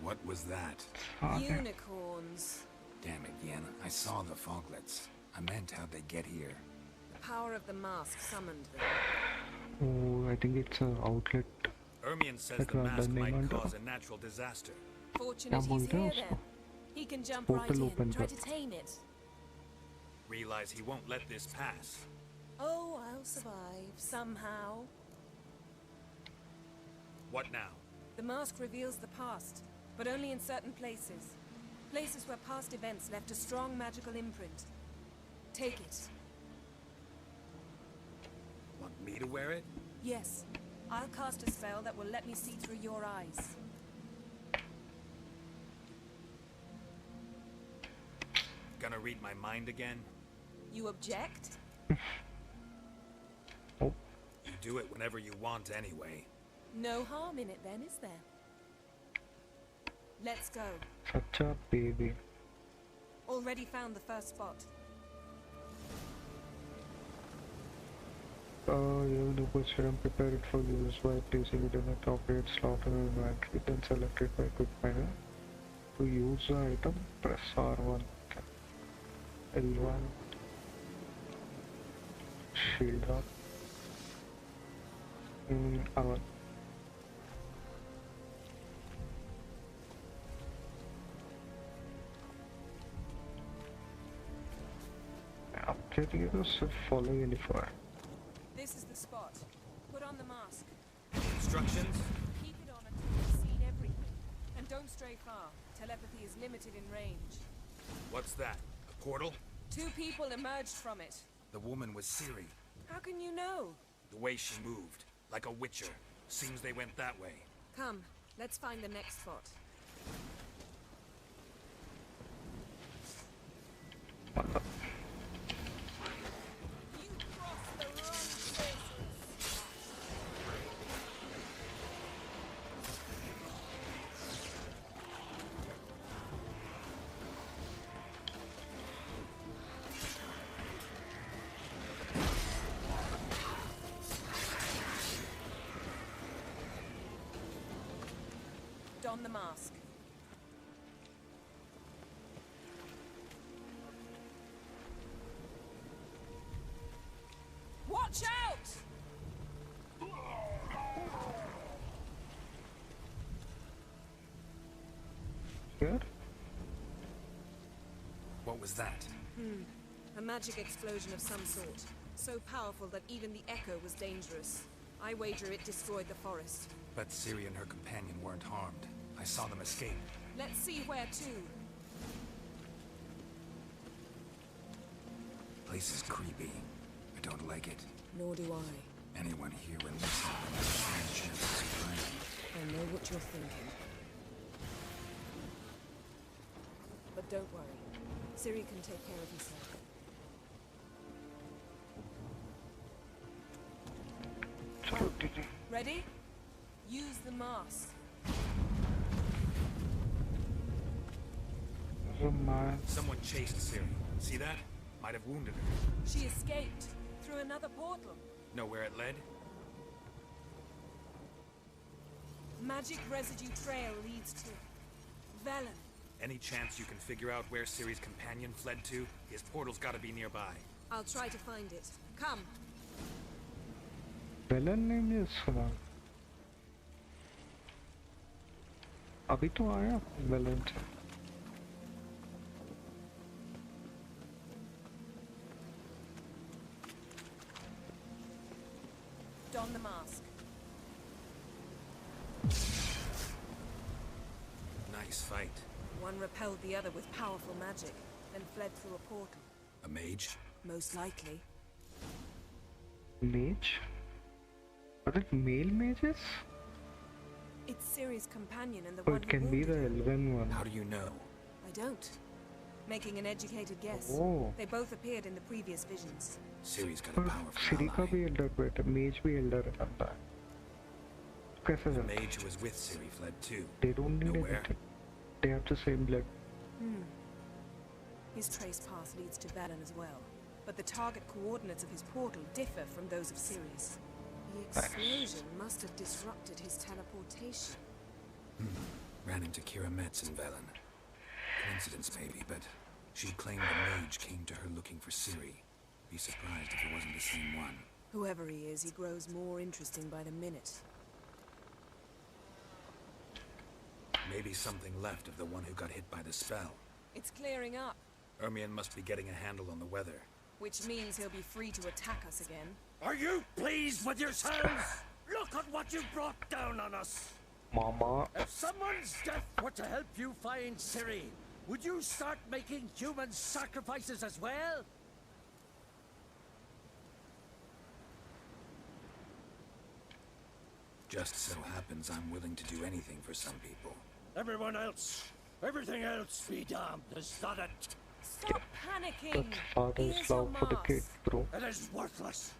What was that? Unicorns. Damn it, Yen. I saw the foglets. I meant how'd they get here. The power of the mask summoned them. Oh, I think it's an outlet. Ermion says the mask might cause a natural disaster. Fortunate he's here then. He can jump right in, try to tame it. Realize he won't let this pass. Oh, I'll survive, somehow. What now? The mask reveals the past, but only in certain places. Places where past events left a strong magical imprint. Take it. Want me to wear it? Yes. I'll cast a spell that will let me see through your eyes. Gonna read my mind again? You object? Oh. You do it whenever you want anyway. No harm in it then, is there? Let's go. Such a baby. Already found the first spot. You will question and prepare it for use by placing it in the appropriate slot in the inventory, then select it by quick finder. To use the item, press R1. L1. Shield up. R1. कहती है तो सिर्फ follow uniform. This is the spot. Put on the mask. Instructions? Keep it on until you've seen everything. And don't stray far. Telepathy is limited in range. What's that? A portal? 2 people emerged from it. The woman was Ciri. How can you know? The way she moved. Like a witcher. Seems they went that way. Come, let's find the next spot. Don the mask. Watch out! Here? What was that? A magic explosion of some sort. So powerful that even the echo was dangerous. I wager it destroyed the forest. But Ciri and her companion weren't harmed. I saw them escape. Let's see where to. Place is creepy. I don't like it. Nor do I. Anyone here will miss it. I know what you're thinking. But don't worry. Ciri can take care of herself. Ready? Use the mask. Someone chased Ciri. See that? Might have wounded her. She escaped through another portal. Know where it led? Magic residue trail leads to Velen. Any chance you can figure out where Ciri's companion fled to? His portal's gotta be nearby. I'll try to find it. Come. Velen name is सुना. अभी तो आया Velen से. Don the mask. Nice fight. One repelled the other with powerful magic, then fled through a portal. A mage? Most likely. Mage? Are it male mages? It's Ciri's companion and the Oh, one it can be the elven one. How do you know? I don't. Making an educated guess. Oh. They both appeared in the previous visions. Ciri's got a powerful Ciri का भी elder बेटा, mage भी elder रहता है. कैसे The जाता? mage who was with Ciri fled too. They don't need Nowhere. anything. They have the same blood. His trace path leads to Velen as well. But the target coordinates of his portal differ from those of Ciri's. The explosion must have disrupted his teleportation. Ran into Kira Metz in Velen. Coincidence maybe, but she claimed the mage came to her looking for Ciri. Be surprised if it wasn't the same one. Whoever he is, he grows more interesting by the minute. Maybe something left of the one who got hit by the spell. It's clearing up, Ermion must be getting a handle on the weather. which means he'll be free to attack us again. Are you pleased with yourselves? Look at what you brought down on us! Mama. If someone's death were to help you find Ciri, would you start making human sacrifices as well? Just so happens I'm willing to do anything for some people. Everyone else, everything else be damned, is that it? Stop panicking! That's father's Here's your love for the kid, mask. bro. It is worthless.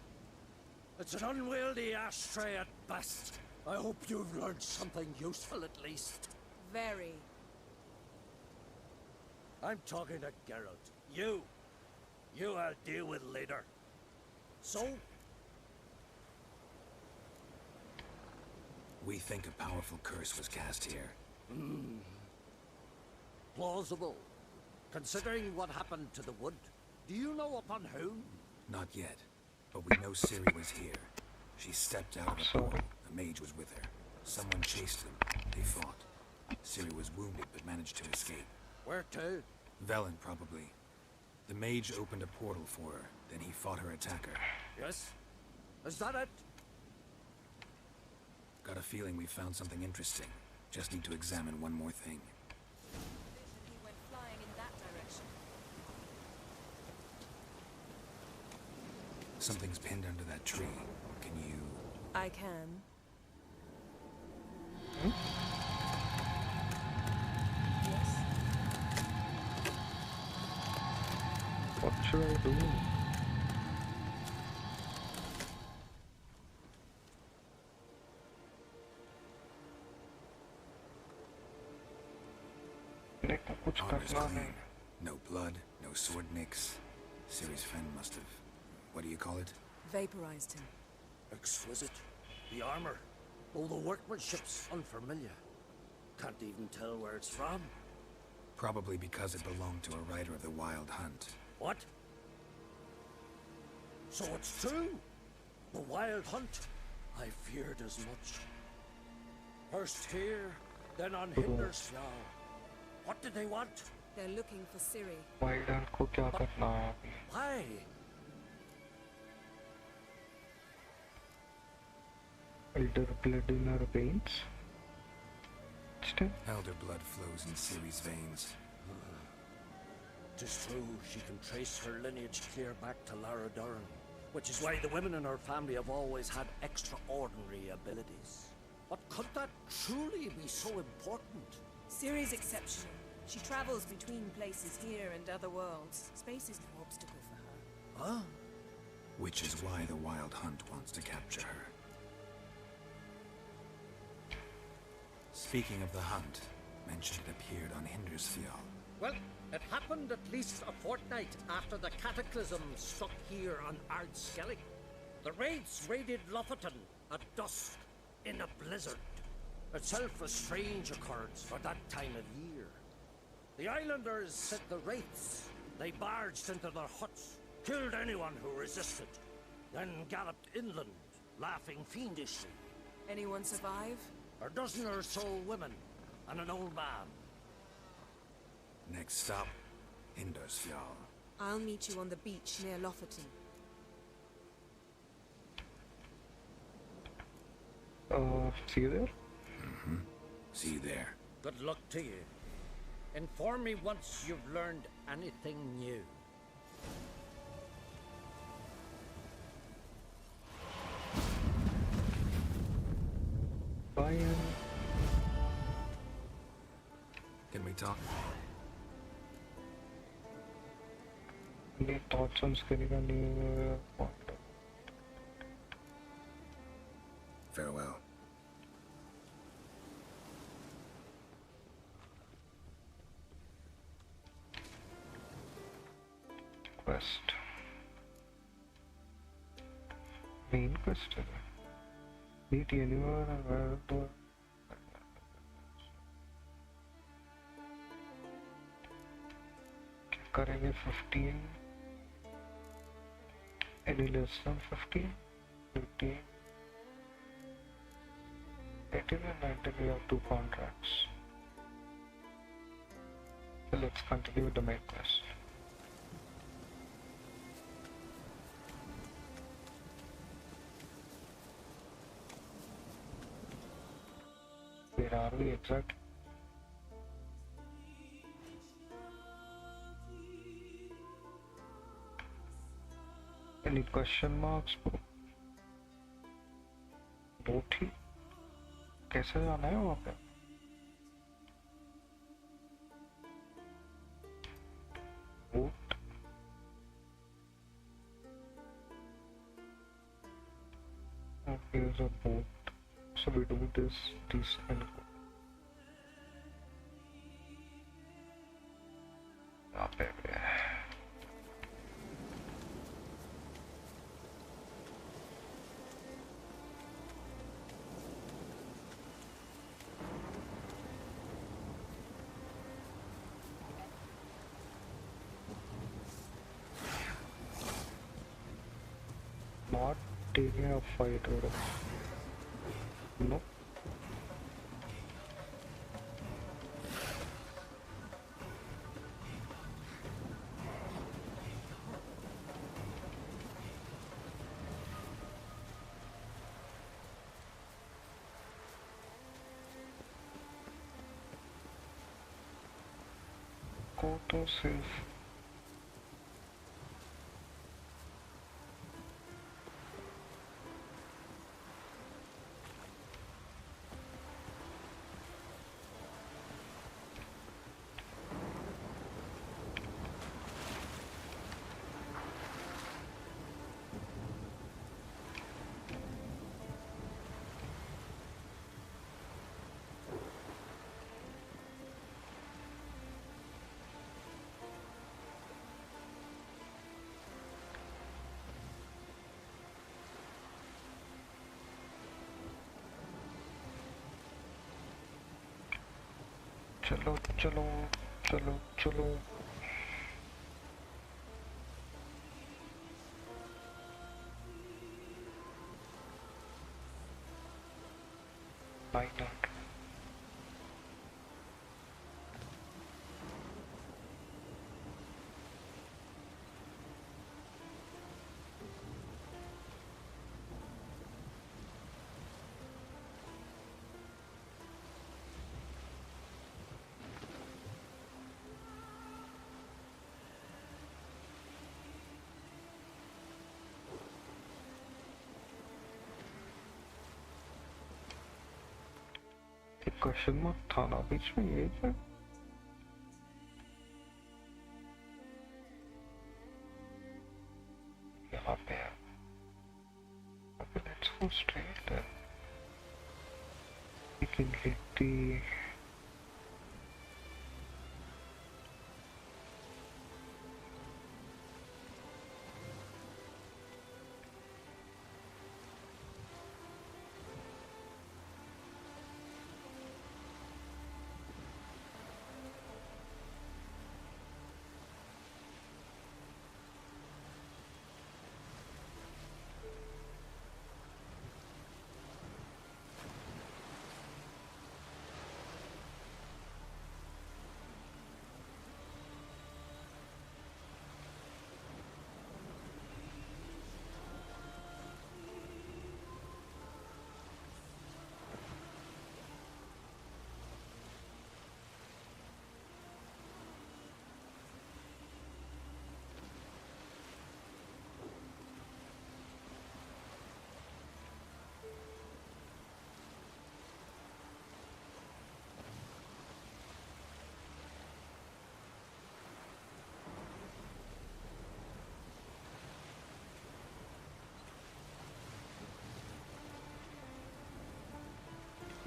It's an unwieldy ashtray at best. I hope you've learned something useful at least. Very. I'm talking to Geralt. You I'll deal with later. So? We think a powerful curse was cast here. Plausible. Considering what happened to the wood, do you know upon whom? Not yet, but we know Ciri was here. She stepped out of the portal. A mage was with her. Someone chased them. They fought. Ciri was wounded but managed to escape. Where to? Velen, probably. The mage opened a portal for her, then he fought her attacker. Yes? Is that it? Got a feeling we found something interesting. Just need to examine one more thing. He went flying in that direction. Something's pinned under that tree. Can you... I can. Yes. What should I do? Armor's clean. No blood, no sword nicks. Ciri's friend must have... What do you call it? Vaporized him. Exquisite. The armor. All the workmanship's unfamiliar. Can't even tell where it's from. Probably because it belonged to a rider of the Wild Hunt. What? So it's true? The Wild Hunt? I feared as much. First here, then on Hindersfjall. What did they want? They're looking for Ciri. Wild Hunt को क्या करना है अभी? Why? Elder blood in her veins. Still. Elder blood flows in Ciri's veins. Tis true, she can trace her lineage clear back to Lara Durran, which is why the women in her family have always had extraordinary abilities. But could that truly be so important? Ciri's exceptional. She travels between places here and other worlds. Space is no obstacle for her. Huh? Which is why the Wild Hunt wants to capture her. Speaking of the hunt, mentioned it appeared on Hindersfjall. Well, it happened at least a fortnight after the cataclysm struck here on Ard Skellige. The raids raided Lofoten at dusk in a blizzard. Itself a strange occurrence for that time of year. The islanders said the wraiths. They barged into their huts, killed anyone who resisted, then galloped inland, laughing fiendishly. Anyone survive? A dozen or so women, and an old man. Next stop, Hindersfjall. I'll meet you on the beach near Lofoten. See you there? Mm-hmm. See you there. Good luck to you. Inform me once you've learned anything new. Bye. Can we talk? Any thoughts on Skellige? Farewell. Quest. Main quest. Meet anywhere and where the करेंगे 15 any less than 15 18 18 and 19 we have 2 contracts, so let's continue with the main quest. Where are we exactly? Any question marks? Boat ही कैसे जाना है वहाँ पे? Boat here's a boat, so we do this and go. यहाँ पे not taking a fight with us. No. go to safe. चलो चलो चलो चलो Why not? क्वेश्चन मार्क था ना बीच में ये क्या यहाँ पे है okay, let's go straight then we can get the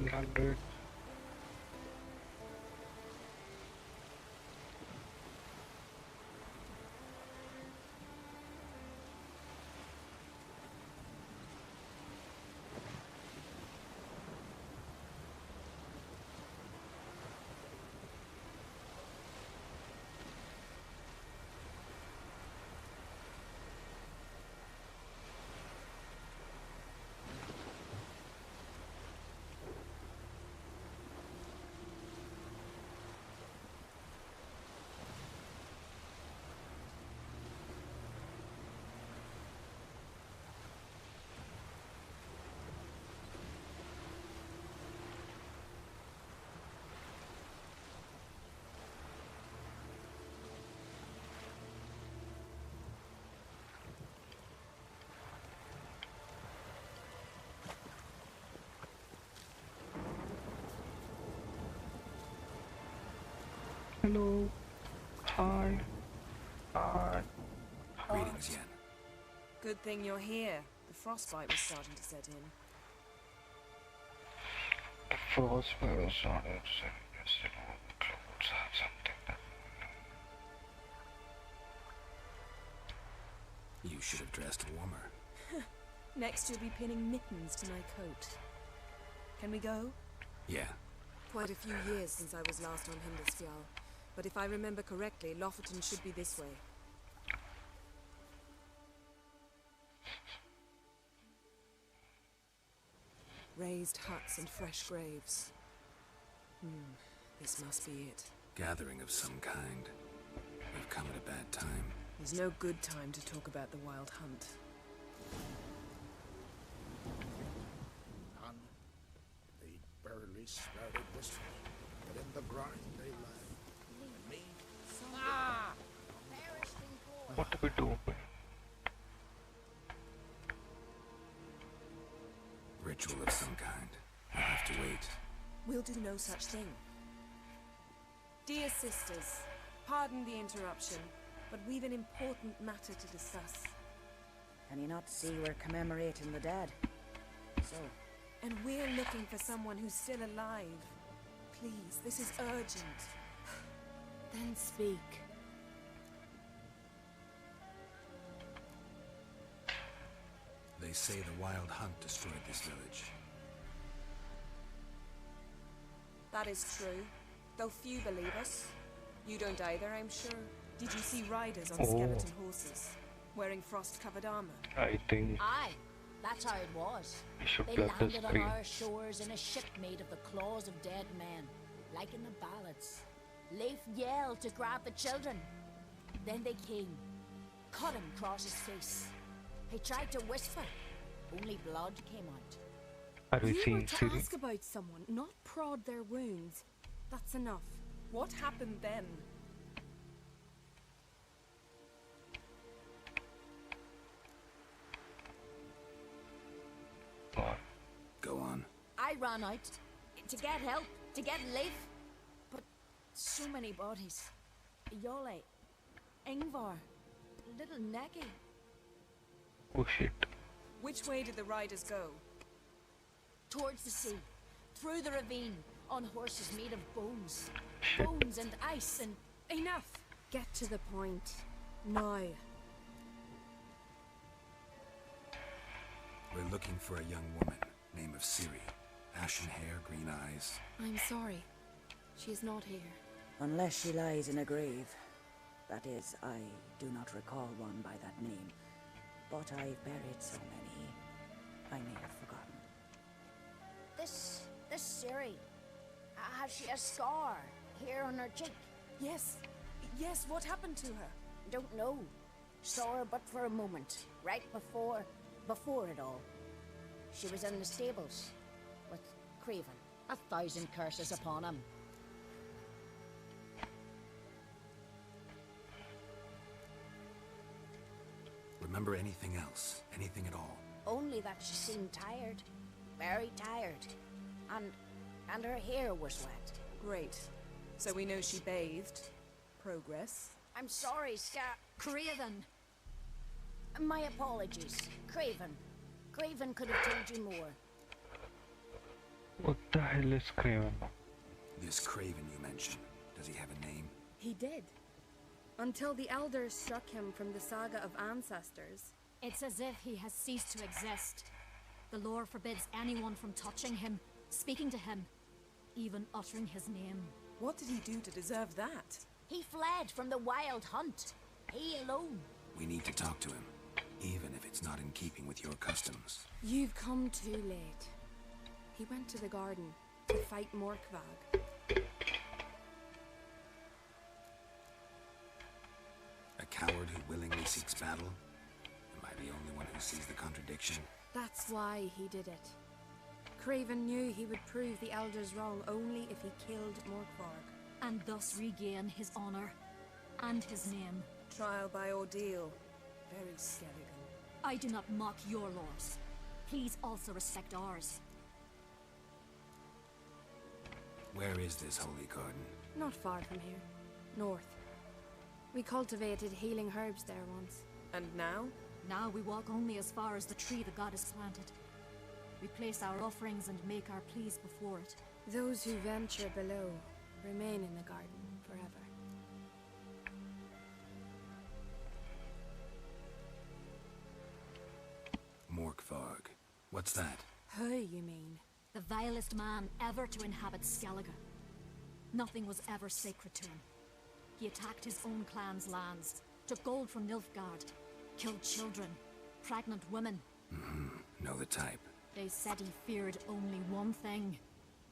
$300 Hello. Hi. Hi. Greetings, Yen. Good thing you're here. The frostbite was starting to set in. The first was on it, so just, you know, the clothes have something that... You should have dressed warmer. Next you'll be pinning mittens to my coat. Can we go? Yeah. Quite a few years since I was last on Hindusfjall, but if I remember correctly, Lofoten should be this way. Raised huts and fresh graves. This must be it. Gathering of some kind. We've come at a bad time. There's no good time to talk about the wild hunt. None. They barely sprouted this, but in the grind they lie. And me, We'll do no such thing. Dear sisters, pardon the interruption, but we've an important matter to discuss. Can you not see we're commemorating the dead? So? And we're looking for someone who's still alive. Please, this is urgent. Then speak. They say the Wild Hunt destroyed this village. That is true, though few believe us. You don't either, I'm sure. Did you see riders on skeleton horses, wearing frost-covered armor? I think... Aye, that's how it was. They let this landed on screen. our shores in a ship made of the claws of dead men, like in the ballads. Leif yelled to grab the children. Then they came, cut him across his face. He tried to whisper, only blood came out. Are we You were seeing to Siri? ask about someone, not prod their wounds. That's enough. What happened then? Go on. I ran out to get help, to get Leif. But so many bodies. Yole, Ingvar, little Necky. Oh shit. Which way did the riders go? Towards the sea, through the ravine, on horses made of bones. Shit. Bones and ice and... Enough! Get to the point. Now. We're looking for a young woman, name of Ciri. Ashen hair, green eyes. I'm sorry. She is not here. Unless she lies in a grave. That is, I do not recall one by that name. But I've buried so many, I may have forgotten. This Ciri, has she a scar here on her cheek? Yes, yes, what happened to her? Don't know. Saw her but for a moment, right before it all. She was in the stables with Craven. 1,000 curses upon him. Remember anything else? Anything at all? Only that she seemed tired. Very tired. And her hair was wet. Great. So we know she bathed. Progress. I'm sorry, Craven. My apologies. Craven. Craven could have told you more. What the hell is Craven? This Craven you mentioned, does he have a name? He did. Until the elders struck him from the saga of ancestors. It's as if he has ceased to exist. The lore forbids anyone from touching him, speaking to him, even uttering his name. What did he do to deserve that? He fled from the Wild Hunt. He alone. We need to talk to him, even if it's not in keeping with your customs. You've come too late. He went to the garden to fight Morkvag. A coward who willingly seeks battle? Am I the only one who sees the contradiction? That's why he did it. Craven knew he would prove the elders wrong only if he killed Morkvarg. And thus regain his honor and his name. Trial by ordeal. Very Skellige. I do not mock your laws. Please also respect ours. Where is this holy garden? Not far from here. North. We cultivated healing herbs there once. And now? Now we walk only as far as the tree the goddess planted. We place our offerings and make our pleas before it. Those who venture below remain in the garden forever. Morkvarg. What's that? Who, you mean? The vilest man ever to inhabit Skellige. Nothing was ever sacred to him. He attacked his own clan's lands, took gold from Nilfgaard, killed children, pregnant women. Know the type. They said he feared only one thing,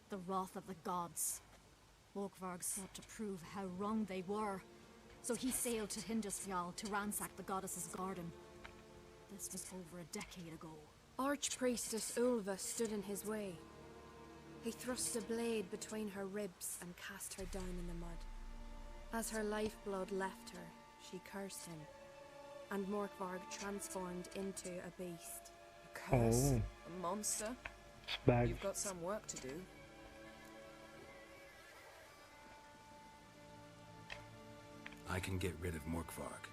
the wrath of the gods. Morkvarg sought to prove how wrong they were, so he sailed to Hindisfjall to ransack the goddess's garden. This was over a decade ago. Archpriestess Ulva stood in his way. He thrust a blade between her ribs and cast her down in the mud. As her lifeblood left her, she cursed him, and Morkvarg transformed into a beast. A curse? Oh. A monster? It's bad. You've got some work to do. I can get rid of Morkvarg.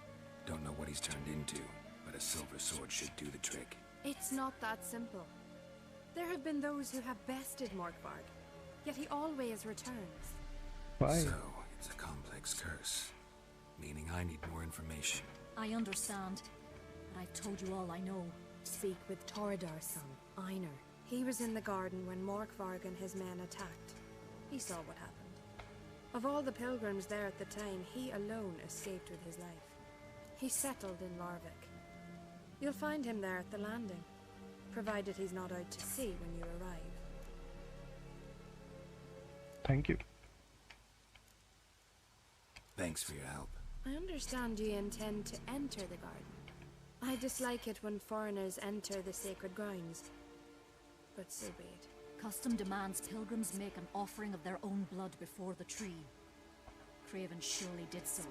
Don't know what he's turned into, but a silver sword should do the trick. It's not that simple. There have been those who have bested Morkvarg, yet he always returns. Why? So, it's a complex curse, meaning I need more information. I understand, but I've told you all I know. Speak with Toradar's son, Einar. He was in the garden when Morkvarg and his men attacked. He saw what happened. Of all the pilgrims there at the time, he alone escaped with his life. He settled in Larvik. You'll find him there at the landing, provided he's not out to sea when you arrive. Thank you. Thanks for your help. I understand you intend to enter the garden. I dislike it when foreigners enter the sacred grounds, but so be it. Custom demands pilgrims make an offering of their own blood before the tree. Craven surely did so.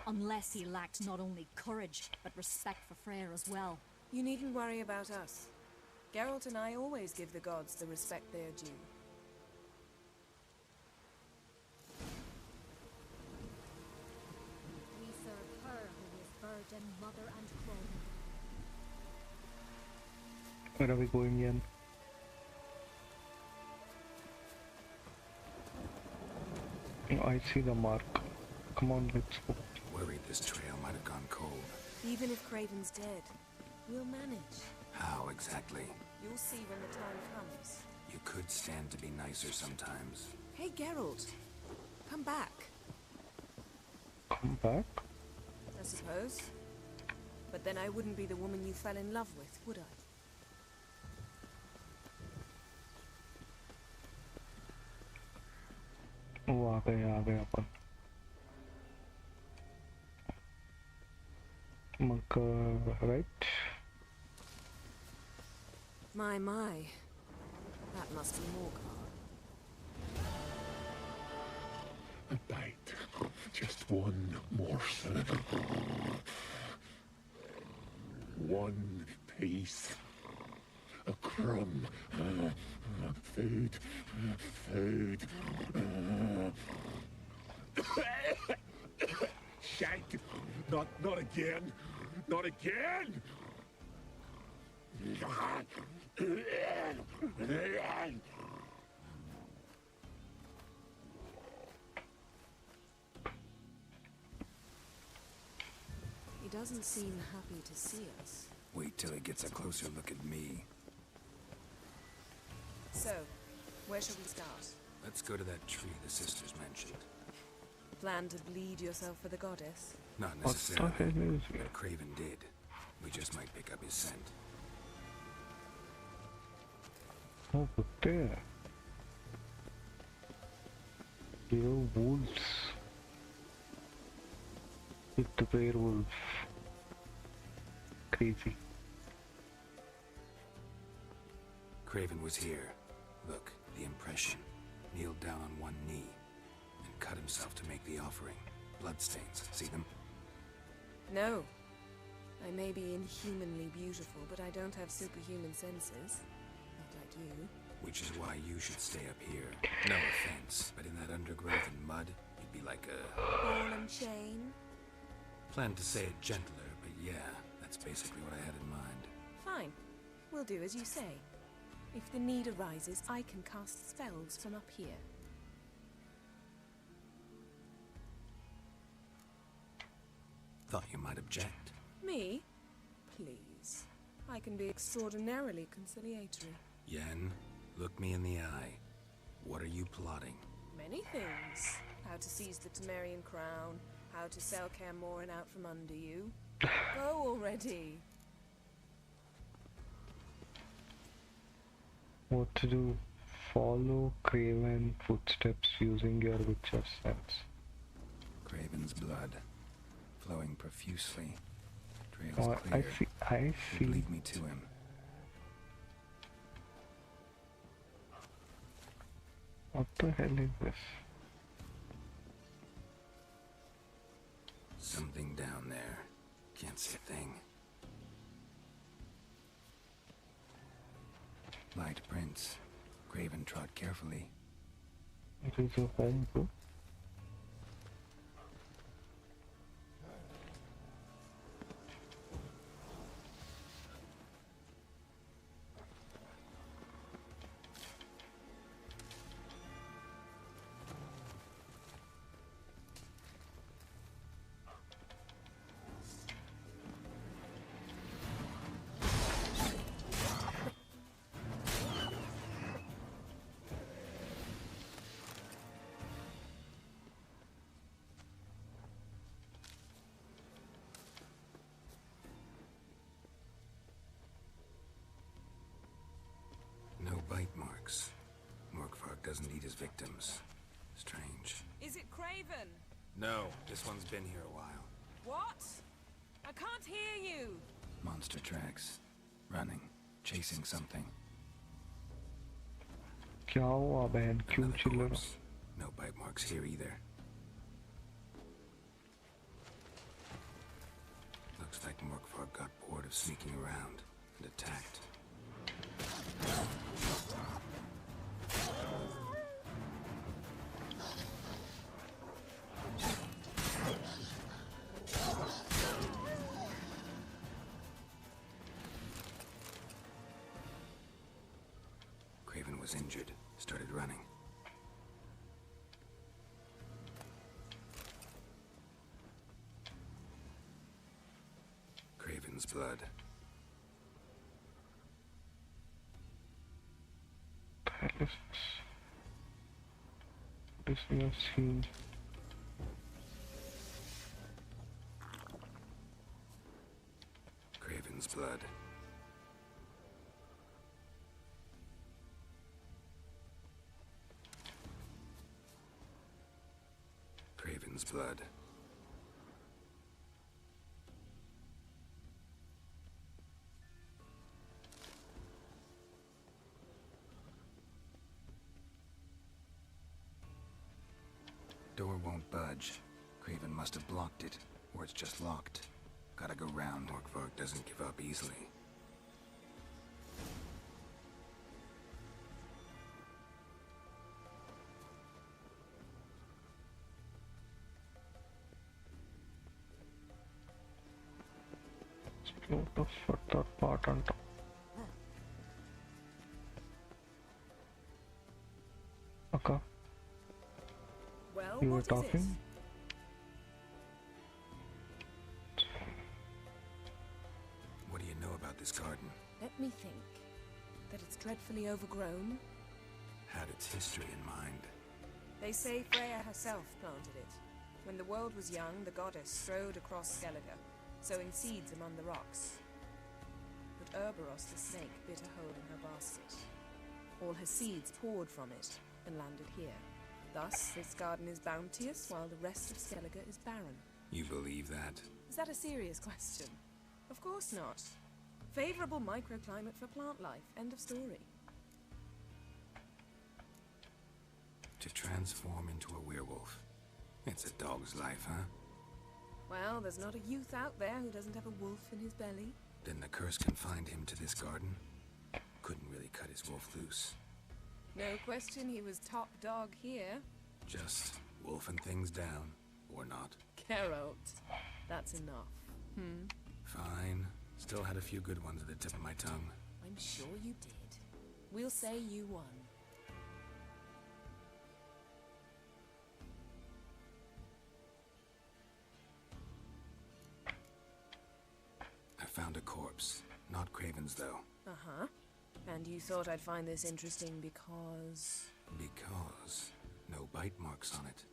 Unless he lacked not only courage, but respect for Freyr as well. You needn't worry about us. Geralt and I always give the gods the respect they are due. We serve her who is virgin, mother and crone. Where are we going in? I see the mark. Come on, let's go. Worried this trail might have gone cold. Even if Craven's dead, we'll manage. How exactly? You'll see when the time comes. You could stand to be nicer sometimes. Hey, Geralt. Come back. Come back? I suppose. But then I wouldn't be the woman you fell in love with, would I? Oh, आ गए अपन. Right? My. That must be Morkvar. A bite. Just one morsel. One piece. A crumb. Food. Shank. Not again. Not again. He doesn't seem happy to see us. Wait till he gets a closer look at me. So, where shall we start? Let's go to that tree the sisters mentioned. Plan to bleed yourself for the goddess? Not necessarily, but Craven did. We just might pick up his scent. Oh, but there. There are wolves. With the werewolf. Crazy. Craven was here. Look, the impression. Kneeled down on one knee and cut himself to make the offering. Bloodstains. See them? No. I may be inhumanly beautiful, but I don't have superhuman senses. Not like you. Which is why you should stay up here. No offense, but in that undergrowth and mud, you'd be like a... ball and chain? Planned to say it gentler, but yeah, that's basically what I had in mind. Fine. We'll do as you say. If the need arises, I can cast spells from up here. Thought you might object. Me? Please. I can be extraordinarily conciliatory. Yen, look me in the eye. What are you plotting? Many things. How to seize the Temerian crown, how to sell Kaer Morhen out from under you. Go already! What to do? Follow Craven footsteps using your Witcher sense. Craven's blood, flowing profusely. Trails I clear. I see. Lead me to him. What the hell is this? Something down there. Can't see a thing. Light prints. Craven trod carefully. It is a home, bro. doesn't eat his victims. Strange. Is it Craven? No, this one's been here a while. What? I can't hear you. Monster tracks. Running. Chasing something. क्या हुआ बहन क्यों चिल्ला रहा? No bite marks here either. Looks like Morkvarg got bored of sneaking around and attacked. Craven was injured, started running. Craven's blood. This we have seen. Craven's blood. Craven's blood. Door won't budge. Craven must have blocked it, or it's just locked. Gotta go round. Morkvarg doesn't give up easily. Explore the further part on top. Okay. Well, You were what is talking? What do you know about this garden? Let me think. That it's dreadfully overgrown. Had its history in mind. They say Freya herself planted it. When the world was young, the goddess strode across Skellige, sowing seeds among the rocks. But Urboros the snake bit a hole in her basket. All her seeds poured from it and landed here. Thus, this garden is bounteous, while the rest of Skellige is barren. You believe that? Is that a serious question? Of course not. Favorable microclimate for plant life. End of story. To transform into a werewolf. It's a dog's life, huh? Well, there's not a youth out there who doesn't have a wolf in his belly. Then the curse confined him to this garden? Couldn't really cut his wolf loose. No question he was top dog here. Just wolfing things down, or not. Geralt. That's enough. Fine. Still had a few good ones at the tip of my tongue. I'm sure you did. We'll say you won. I found a corpse. Not Craven's, though. Uh-huh. And you thought I'd find this interesting because... Because no bite marks on it.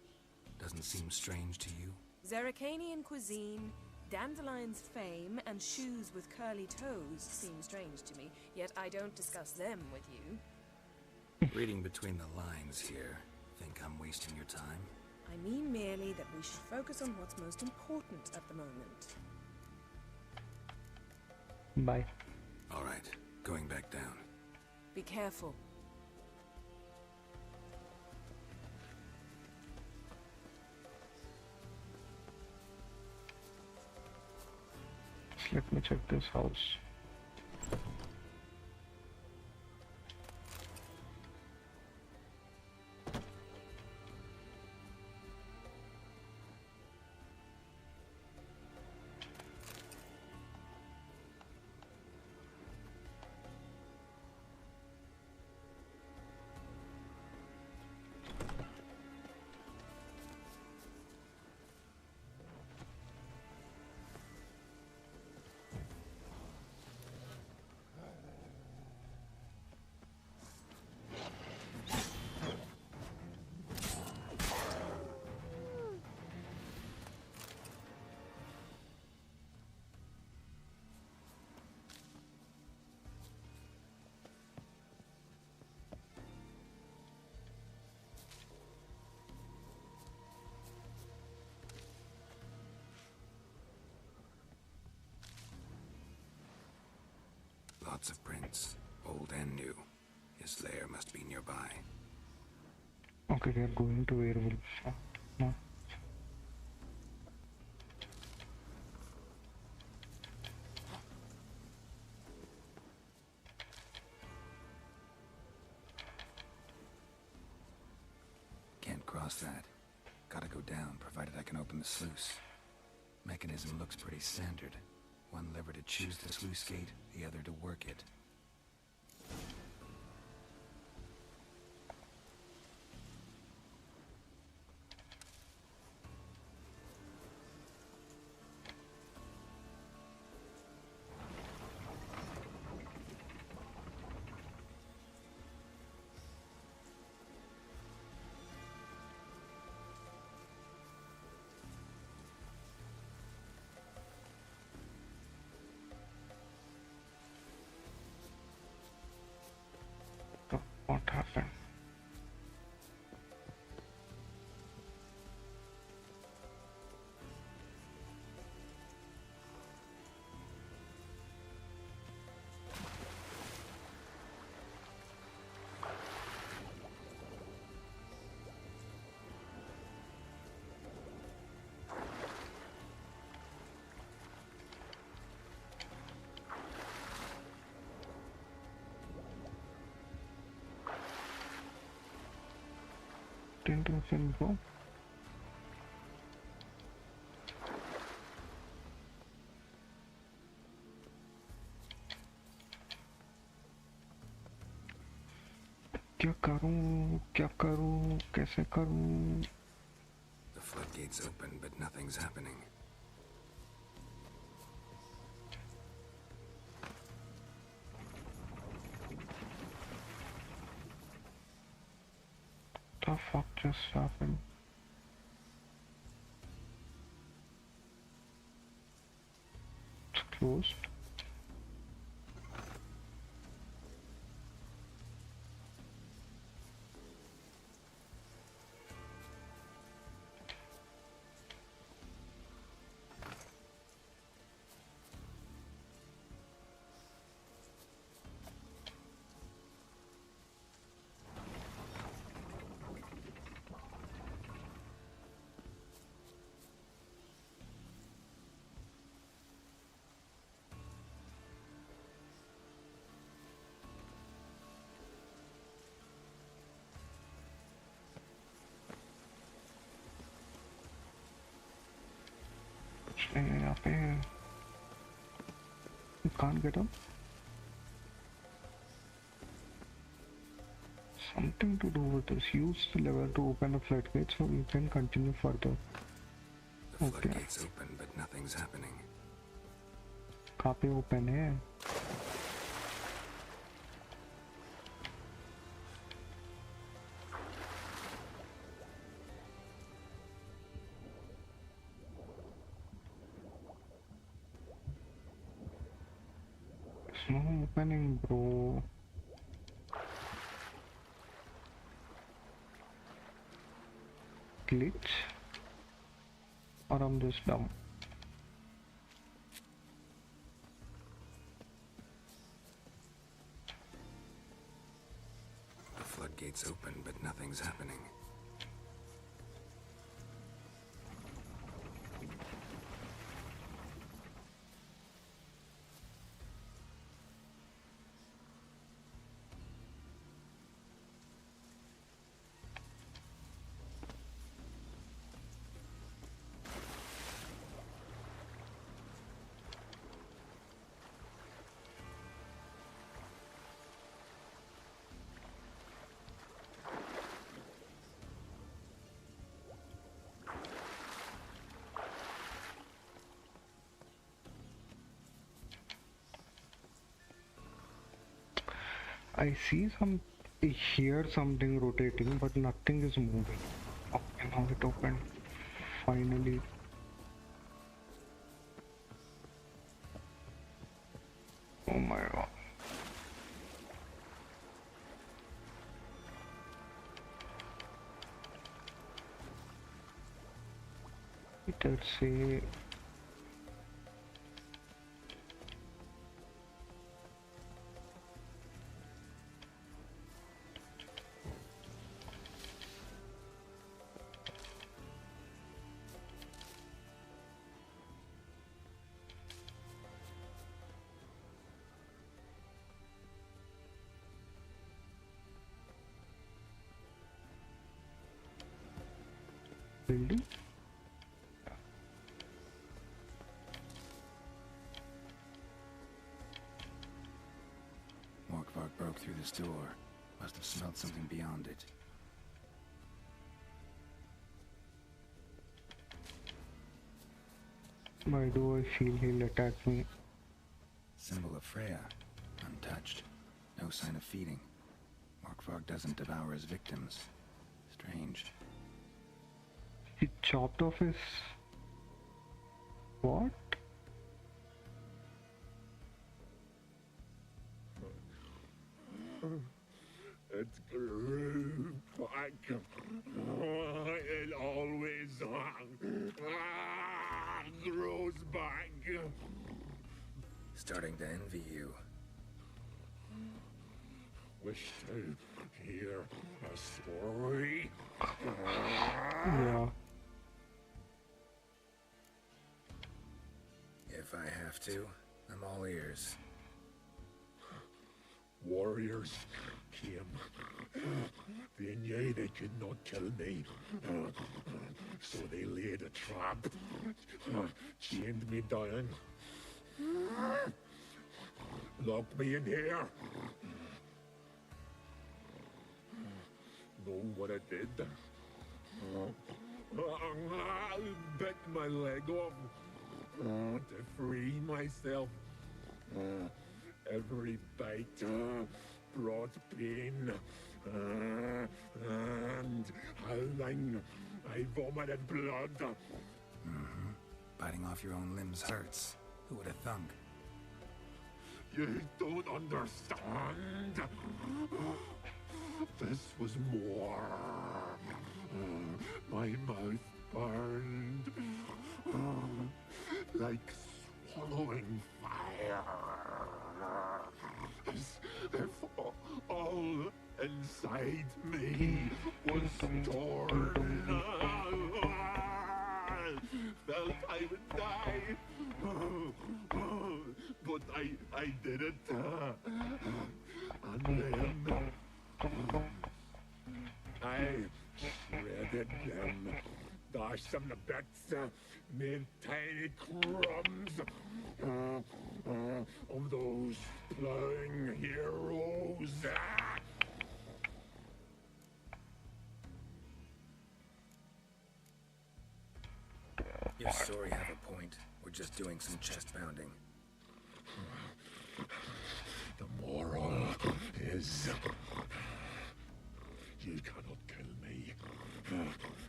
Doesn't seem strange to you? Zerrikanian cuisine, Dandelion's fame, and shoes with curly toes seem strange to me, yet I don't discuss them with you. Reading between the lines here. Think I'm wasting your time? I mean merely that we should focus on what's most important at the moment. Bye. All right, going back down. Be careful. Let me check this house. Lots of prints, old and new. His lair must be nearby. Okay, we are going to werewolf. No. Can't cross that. Gotta go down, provided I can open the sluice. Mechanism looks pretty standard. One lever to choose the sluice gate, the other to work it. What happened? Interesting, bro. क्या करूं, कैसे करूं? The floodgates open, but nothing's happening. The fuck just happened? It's closed. यहाँ पे you can't get up. Something to do with this. Use the lever to open the floodgate so you can continue further. The floodgates open, but nothing's happening. कहाँ पे open है? No opening, bro. Glitch? Or I'm just dumb? The floodgates open, but nothing's happening. I hear something rotating, but nothing is moving. Okay, now it opened. Finally. Oh my god. Let's say building? Morkvark broke through this door. Must have smelled something beyond it. Why do I feel he'll attack me? Symbol of Freya. Untouched. No sign of feeding. Morkvark doesn't devour his victims. Strange. He chopped off his... What? It grew back. It always grows back. Starting to envy you. Wish to hear a story. Yeah. If I have to, I'm all ears. Warriors came. They knew they could not kill me, so they laid a trap, chained me down, locked me in here. Know what I did? Bit my leg off to free myself. Every bite brought pain, and howling, I vomited blood. Mm-hmm. Biting off your own limbs hurts. Who would have thunk? You don't understand. This was more. My mouth burned like swallowing fire. As if all inside me was torn. Felt I would die, but I did it. And then I shredded them, dashed them to bits, made tiny crumbs of those plowing heroes. Your story have a point. We're just doing some chest pounding. The moral is you cannot kill me,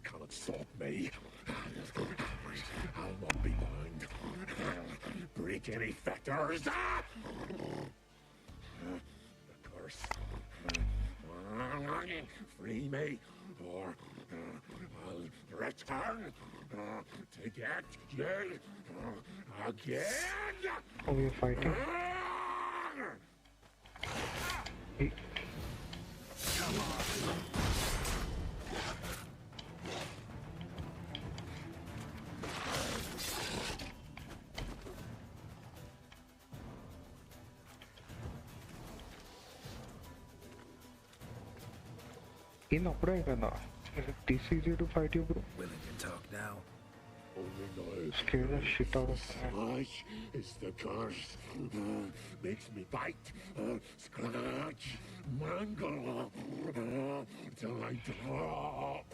cannot stop me. I'll not be bound. Break any fetters. The curse. Free me, or I'll return to get you again. Oh, we're fighting. Hey. Come on. In operator, is it this easy to fight you, bro? Willing to talk now? Only now. Scare the shit out of me. Such is the curse. Makes me bite, scratch, mangle, till I drop.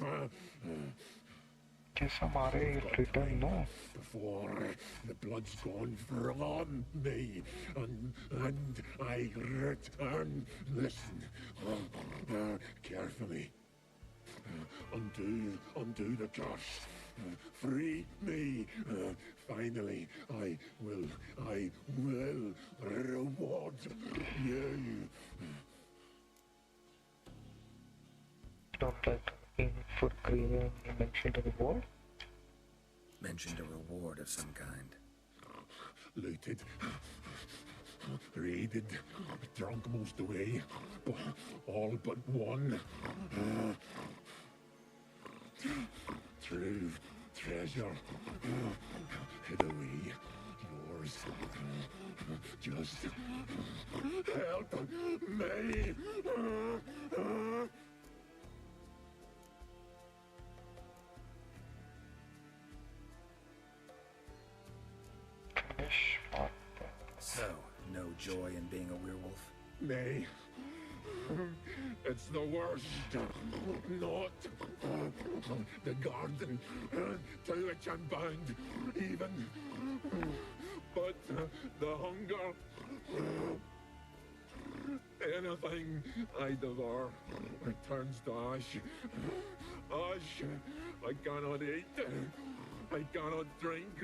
Guess हमारे return no. Before the blood's gone from me, and I return. Listen, carefully. Undo the curse. Free me. Finally, I will reward you. Don't like being for Grivia, you mentioned a reward? Mentioned a reward of some kind. Looted, raided, drunk most away, but all but one. True treasure, hid away, yours. Just help me. Nay. It's the worst. Not the garden to which I'm bound, even. But the hunger. Anything I devour turns to ash. Ash I cannot eat. I cannot drink.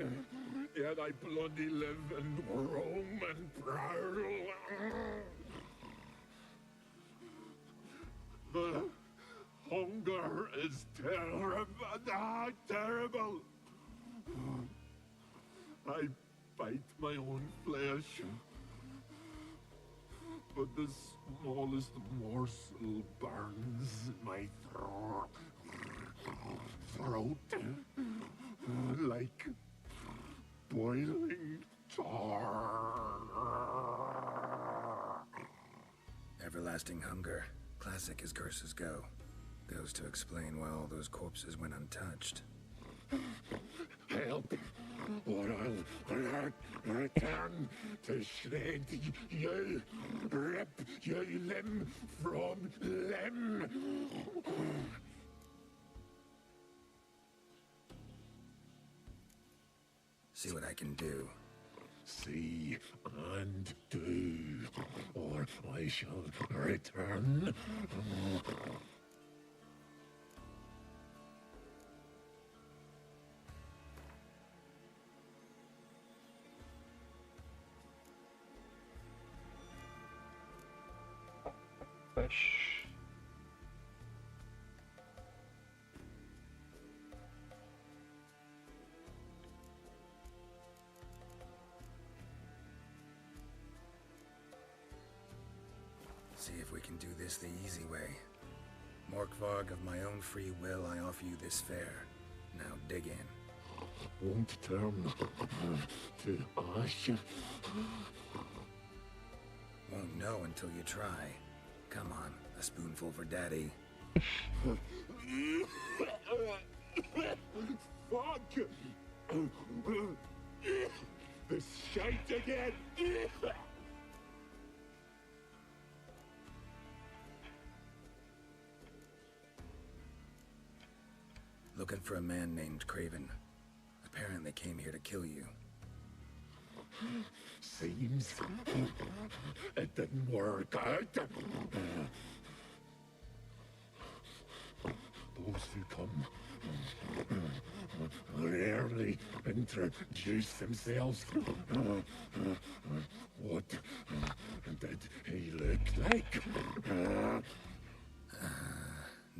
Yet I bloody live and roam and prowl. The hunger is terrible. Terrible. I bite my own flesh. But the smallest morsel burns my throat like boiling tar. Everlasting hunger. Classic as curses go. Goes to explain why all those corpses went untouched. Help, or I'll return to shred you, rip you limb from limb. See what I can do. See and do, or I shall return. Fish. See if we can do this the easy way. Morkvarg, of my own free will, I offer you this fare. Now dig in. Won't turn to ash. Won't know until you try. Come on, a spoonful for Daddy. Fuck! This shite again! Looking for a man named Craven. Apparently came here to kill you. Seems it didn't work out. Those who come rarely introduce themselves. What did he look like?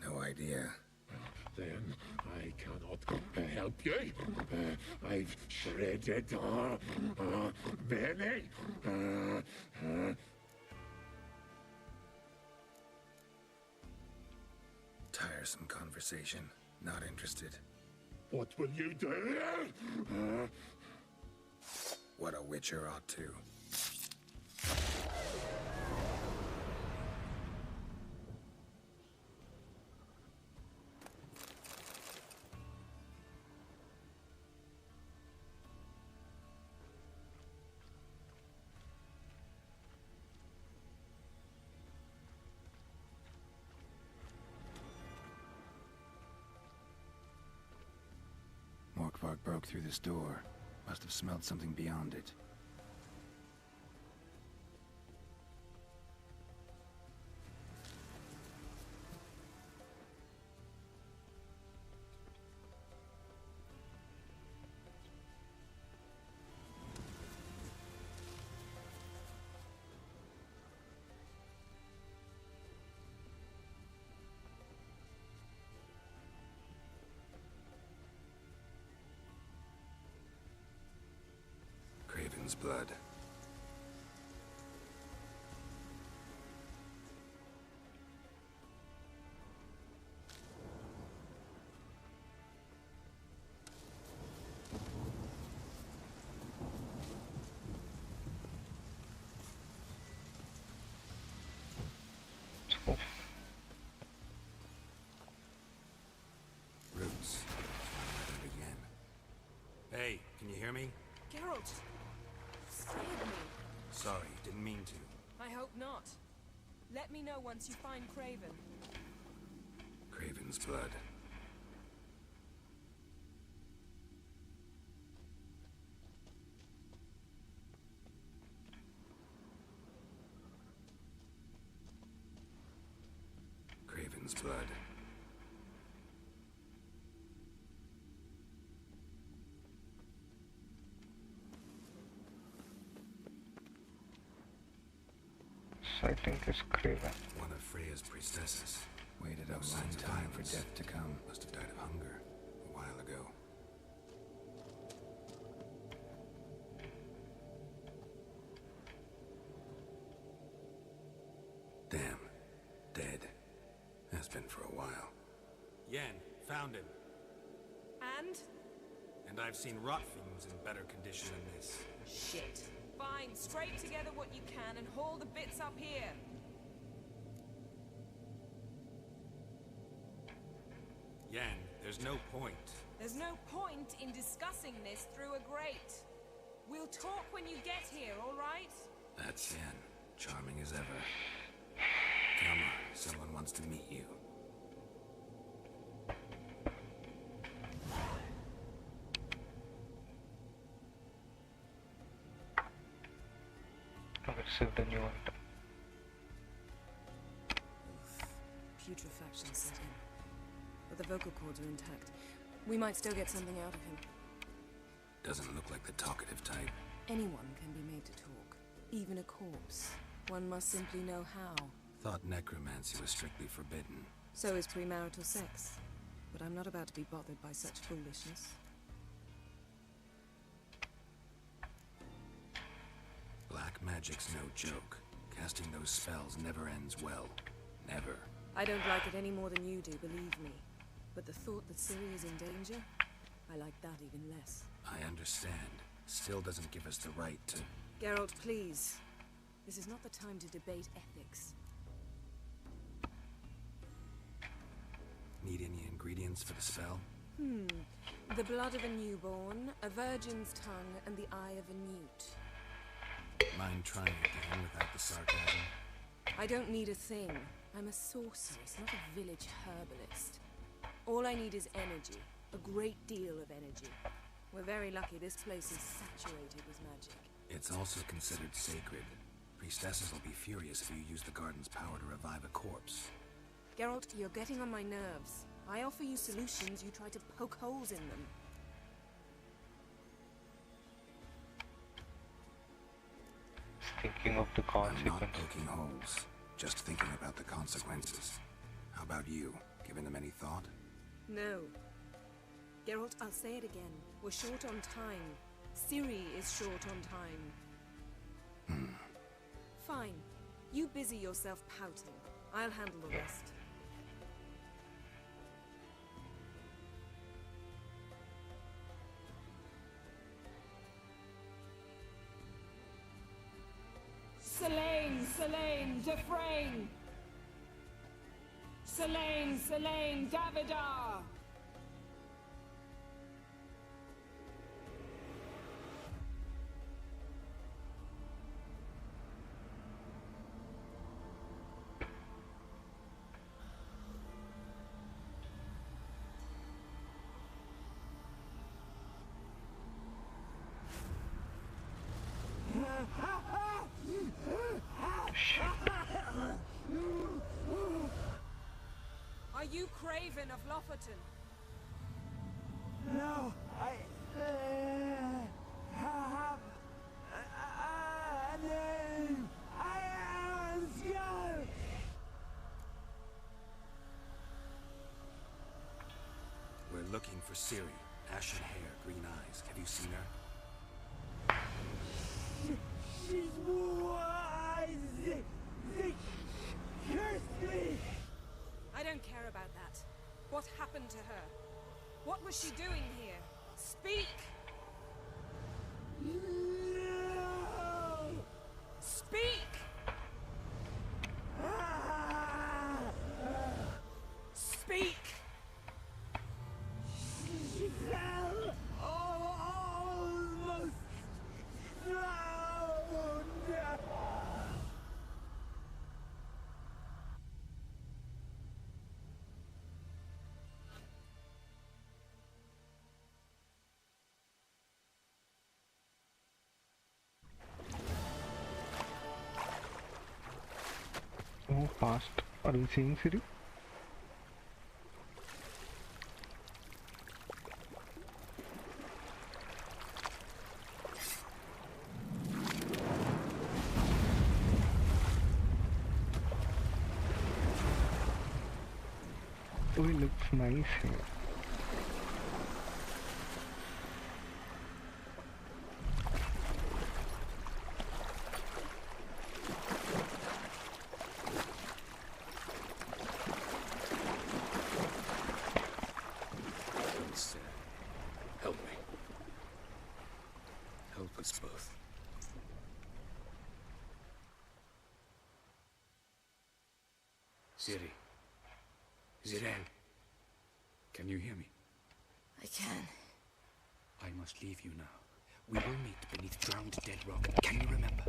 No idea. Then I cannot help you. I've shredded many. Tiresome conversation. Not interested. What will you do? What a witcher ought to. Morkvarg broke through this door. Must have smelled something beyond it. Craven's blood. Roots. Hey, can you hear me? Geralt! Save me! Sorry, didn't mean to. I hope not. Let me know once you find Craven. Craven's blood. Craven's blood. I think it's Craven. One of Freya's priestesses. Waited a long time for death to come. Must have died of hunger a while ago. Damn. Dead. Has been for a while. Yen, found him. And? And I've seen rot fumes in better condition than this. Shit. Fine, scrape together what you can and haul the bits up here. Yen, there's no point. There's no point in discussing this through a grate. We'll talk when you get here, all right? That's Yen. Charming as ever. Come on, someone wants to meet you. Receive the new item. Putrefaction set in. But the vocal cords are intact. We might still get something out of him. Doesn't look like the talkative type. Anyone can be made to talk. Even a corpse. One must simply know how. Thought necromancy was strictly forbidden. So is premarital sex. But I'm not about to be bothered by such foolishness. Black magic's no joke. Casting those spells never ends well. Never. I don't like it any more than you do, believe me. But the thought that Ciri is in danger, I like that even less. I understand. Still doesn't give us the right to... Geralt, please. This is not the time to debate ethics. Need any ingredients for the spell? The blood of a newborn, a virgin's tongue, and the eye of a newt. Mind trying again without the sarcasm? I don't need a thing. I'm a sorceress, not a village herbalist. All I need is energy. A great deal of energy. We're very lucky this place is saturated with magic. It's also considered sacred. Priestesses will be furious if you use the garden's power to revive a corpse. Geralt, you're getting on my nerves. I offer you solutions, you try to poke holes in them. Thinking of the I'm consequences. not poking holes. Just thinking about the consequences. How about you? Giving them any thought? No. Geralt, I'll say it again. We're short on time. Ciri is short on time. Fine. You busy yourself pouting. I'll handle the rest. Selene, Selene, Defrain! Selene, Selene, Davidar! Are you Craven of Lofoten? No, I have a name. I am Skellige. We're looking for Ciri. Ashen hair, green eyes. Have you seen her? She's wise. They cursed me. I don't care about that. What happened to her? What was she doing here? Speak! No. Speak! Speak! She fell almost drowned. how fast are we seeing Siri? Oh, it looks nice here. Please, help me. Help us both. Siri. Zirel. Can you hear me? I can. I must leave you now. We will meet beneath drowned dead rock. Can you remember?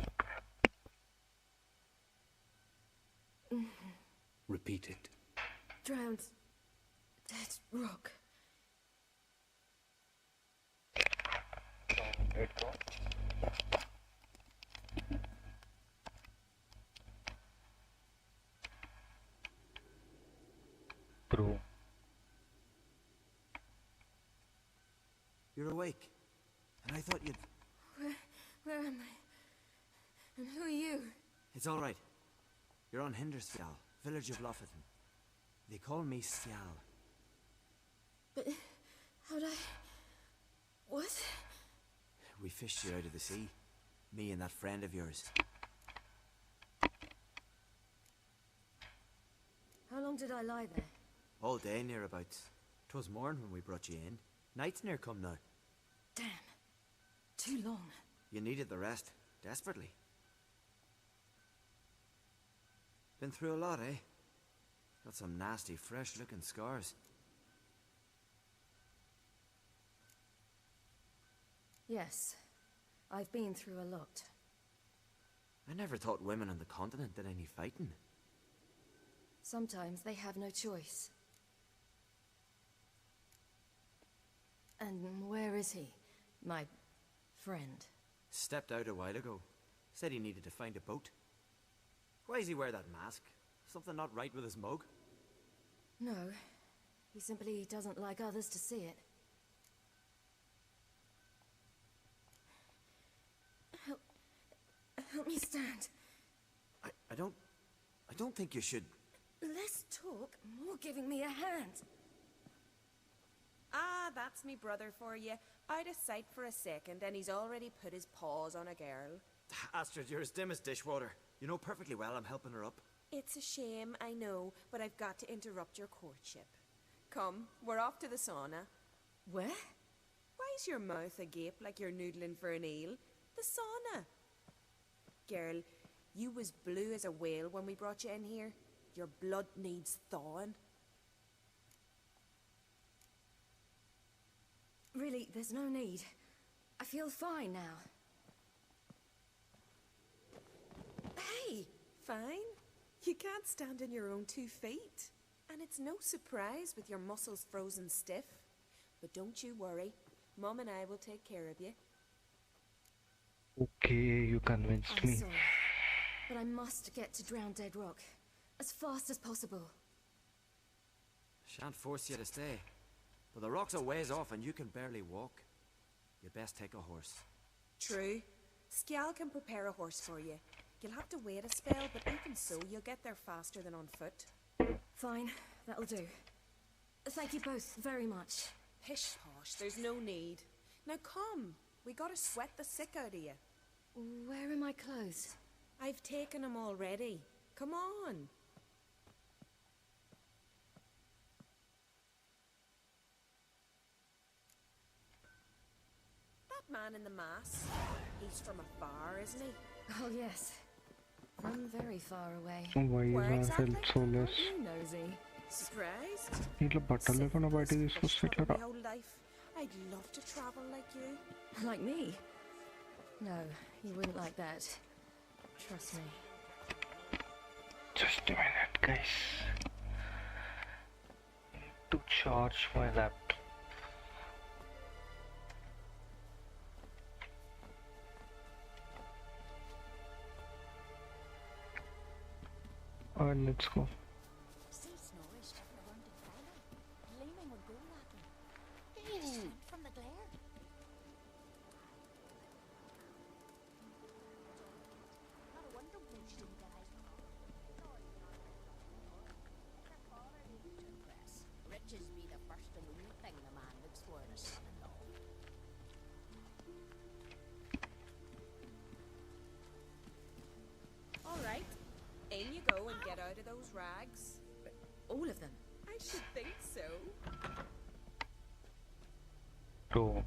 Repeat it. Drowned. Dead rock. Bro. You're awake. And I thought you'd... Where am I? And who are you? It's all right. You're on Hinderstjal, village of Lofferton. They call me Stjal. But how'd I... What? We fished you out of the sea. Me and that friend of yours. How long did I lie there? All day nearabouts. 'Twas morn when we brought you in. Night's near come now. Damn. Too long. You needed the rest. Desperately. Been through a lot, eh? Got some nasty, fresh-looking scars. Yes. I've been through a lot. I never thought women on the continent did any fighting. Sometimes they have no choice. And where is he? My friend. Stepped out a while ago. Said he needed to find a boat. Why does he wear that mask? Something not right with his mug? No. He simply doesn't like others to see it. Help me stand. I don't think you should... Less talk, more giving me a hand. Ah, that's me brother for you. Out of sight for a second, and he's already put his paws on a girl. Astrid, you're as dim as dishwater. You know perfectly well I'm helping her up. It's a shame, I know, but I've got to interrupt your courtship. Come, we're off to the sauna. Where? Why's your mouth agape like you're noodling for an eel? The sauna. Girl, you was blue as a whale when we brought you in here. Your blood needs thawing. Really, there's no need. I feel fine now. Hey, fine? You can't stand on your own 2 feet. And it's no surprise with your muscles frozen stiff. But don't you worry. Mom and I will take care of you. Okay, you convinced I'm me. sorry, but I must get to Drowned Dead Rock. As fast as possible. Shan't force you to stay. But the rock's a ways off and you can barely walk. You best take a horse. True. Skjal can prepare a horse for you. You'll have to wait a spell, but even so, you'll get there faster than on foot. Fine, that'll do. Thank you both very much. Pish posh, there's no need. Now come, we gotta sweat the sick out of you. Where are my clothes? I've taken them already. Come on. That man in the mask, he's from afar, isn't he? Oh yes, from very far away. Why is our health so less? You nosy. Surprised? ఇట్లా బట్టలు లేకుండా బయటికి తీసుకొస్తే ఇట్లా My whole life, I'd love to travel like you. Like me? No, you wouldn't like that. Trust me. Just a minute, guys. To charge my laptop. I And let's go. See Snorri stepping around the fella, gleaming with gold at him. He just went from the glare. Not a wonder Booch didn't get out. To impress. Riches be the first and only thing the man looks for in a son-in-law. All right. In you go and get out of those rags. All of them? I should think so. Go.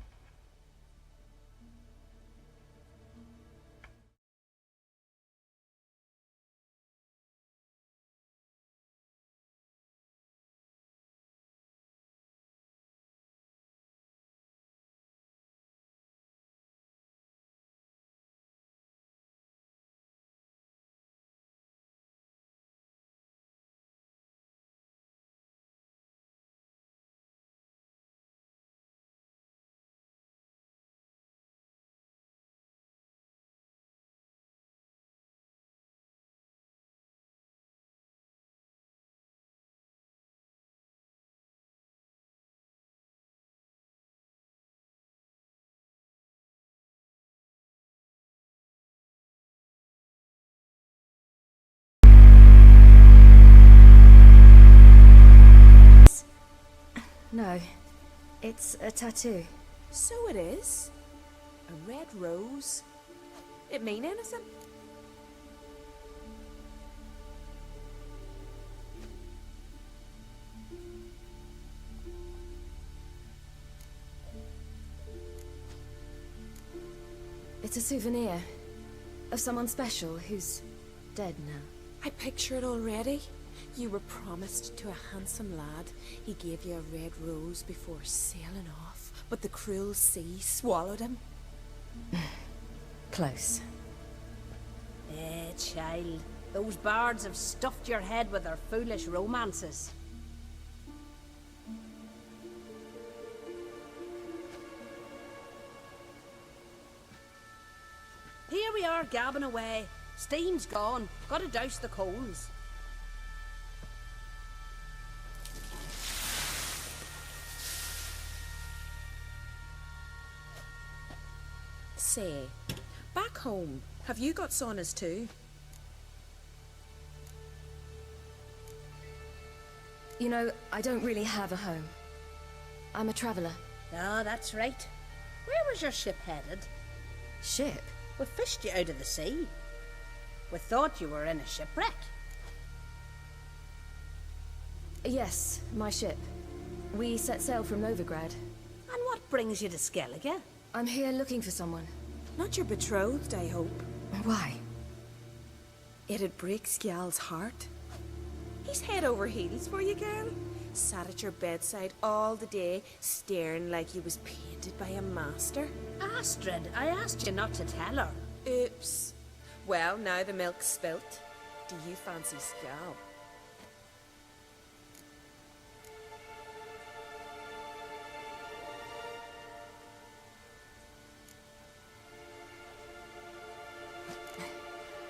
No, it's a tattoo. So it is. A red rose. It mean anything? It's a souvenir of someone special who's dead now. I picture it already. You were promised to a handsome lad. He gave you a red rose before sailing off, but the cruel sea swallowed him. Close. Child. Those bards have stuffed your head with their foolish romances. Here we are, gabbing away. Steam's gone. Gotta douse the coals. Say, back home, have you got saunas too? You know, I don't really have a home. I'm a traveller. Ah, that's right. Where was your ship headed? Ship? We fished you out of the sea. We thought you were in a shipwreck. Yes, my ship. We set sail from Novigrad. And what brings you to Skellige? I'm here looking for someone. Not your betrothed, I hope. Why? It'd break Skjal's heart. He's head over heels for you, girl. Sat at your bedside all the day, staring like he was painted by a master. Astrid, I asked you not to tell her. Oops. Well, now the milk's spilt. Do you fancy Skjal?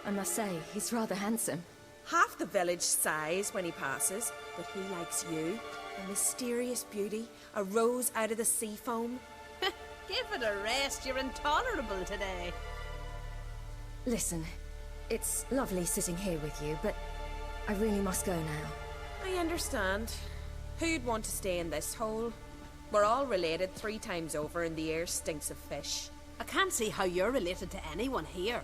I must say, he's rather handsome. Half the village sighs when he passes, but he likes you. A mysterious beauty, a rose out of the sea foam. Give it a rest, you're intolerable today. Listen, it's lovely sitting here with you, but I really must go now. I understand. Who'd want to stay in this hole? We're all related 3 times over and the air stinks of fish. I can't see how you're related to anyone here.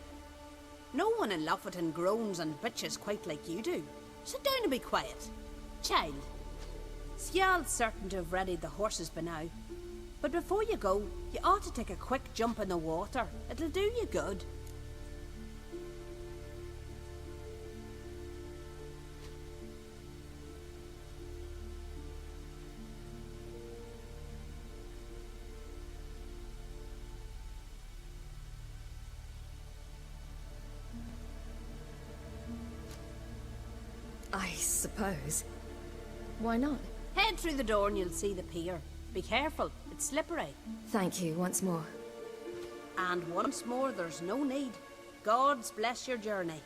No one in Lofferton groans and bitches quite like you do. Sit down and be quiet. Child, Skjal's certain to have readied the horses by now. But before you go, you ought to take a quick jump in the water. It'll do you good. I suppose. Why not? Head through the door and you'll see the pier. Be careful, it's slippery. Thank you once more. And once more, there's no need. God's bless your journey.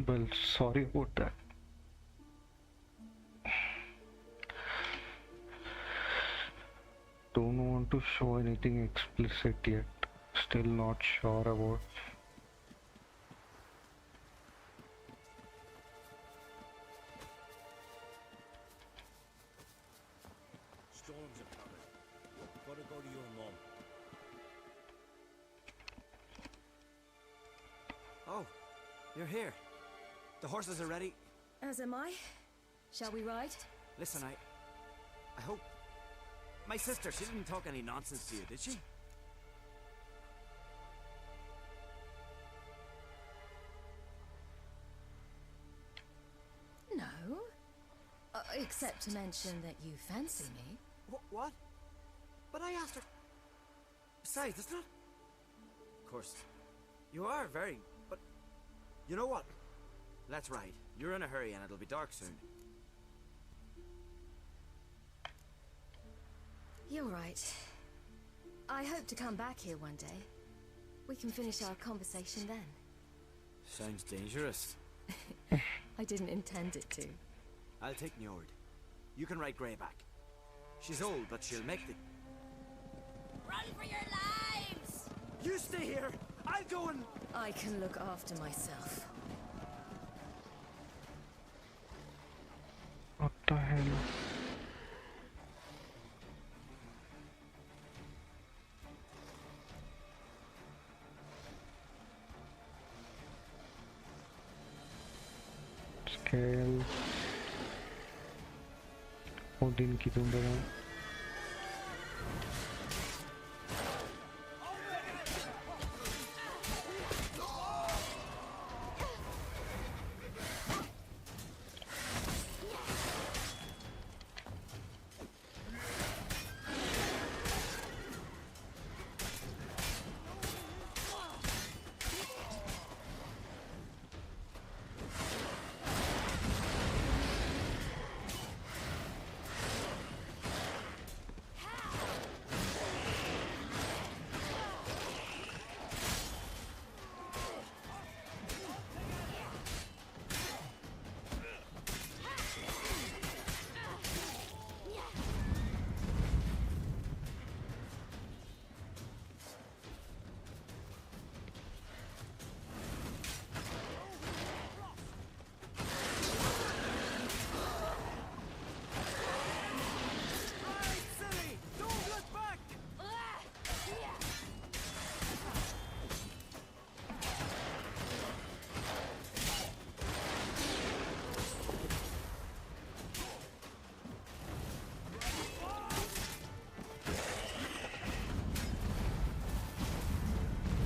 Well, sorry about that. Don't want to show anything explicit yet. Still not sure about. Storms are coming. Gotta go to your mom. Oh, you're here. The horses are ready. As am I. Shall we ride? Listen, I hope... My sister, she didn't talk any nonsense to you, did she? No. Except to mention that you fancy me. What? But I asked her... Besides, it's not... Of course, you are very... But... You know what? Let's ride. You're in a hurry and it'll be dark soon. You're right. I hope to come back here one day. We can finish our conversation then. Sounds dangerous. I didn't intend it to. I'll take Njord. You can ride Greyback. She's old, but she'll make the... Run for your lives! You stay here! I'll go and... I can look after myself. What the hell? Scale. Odin की तुम बना.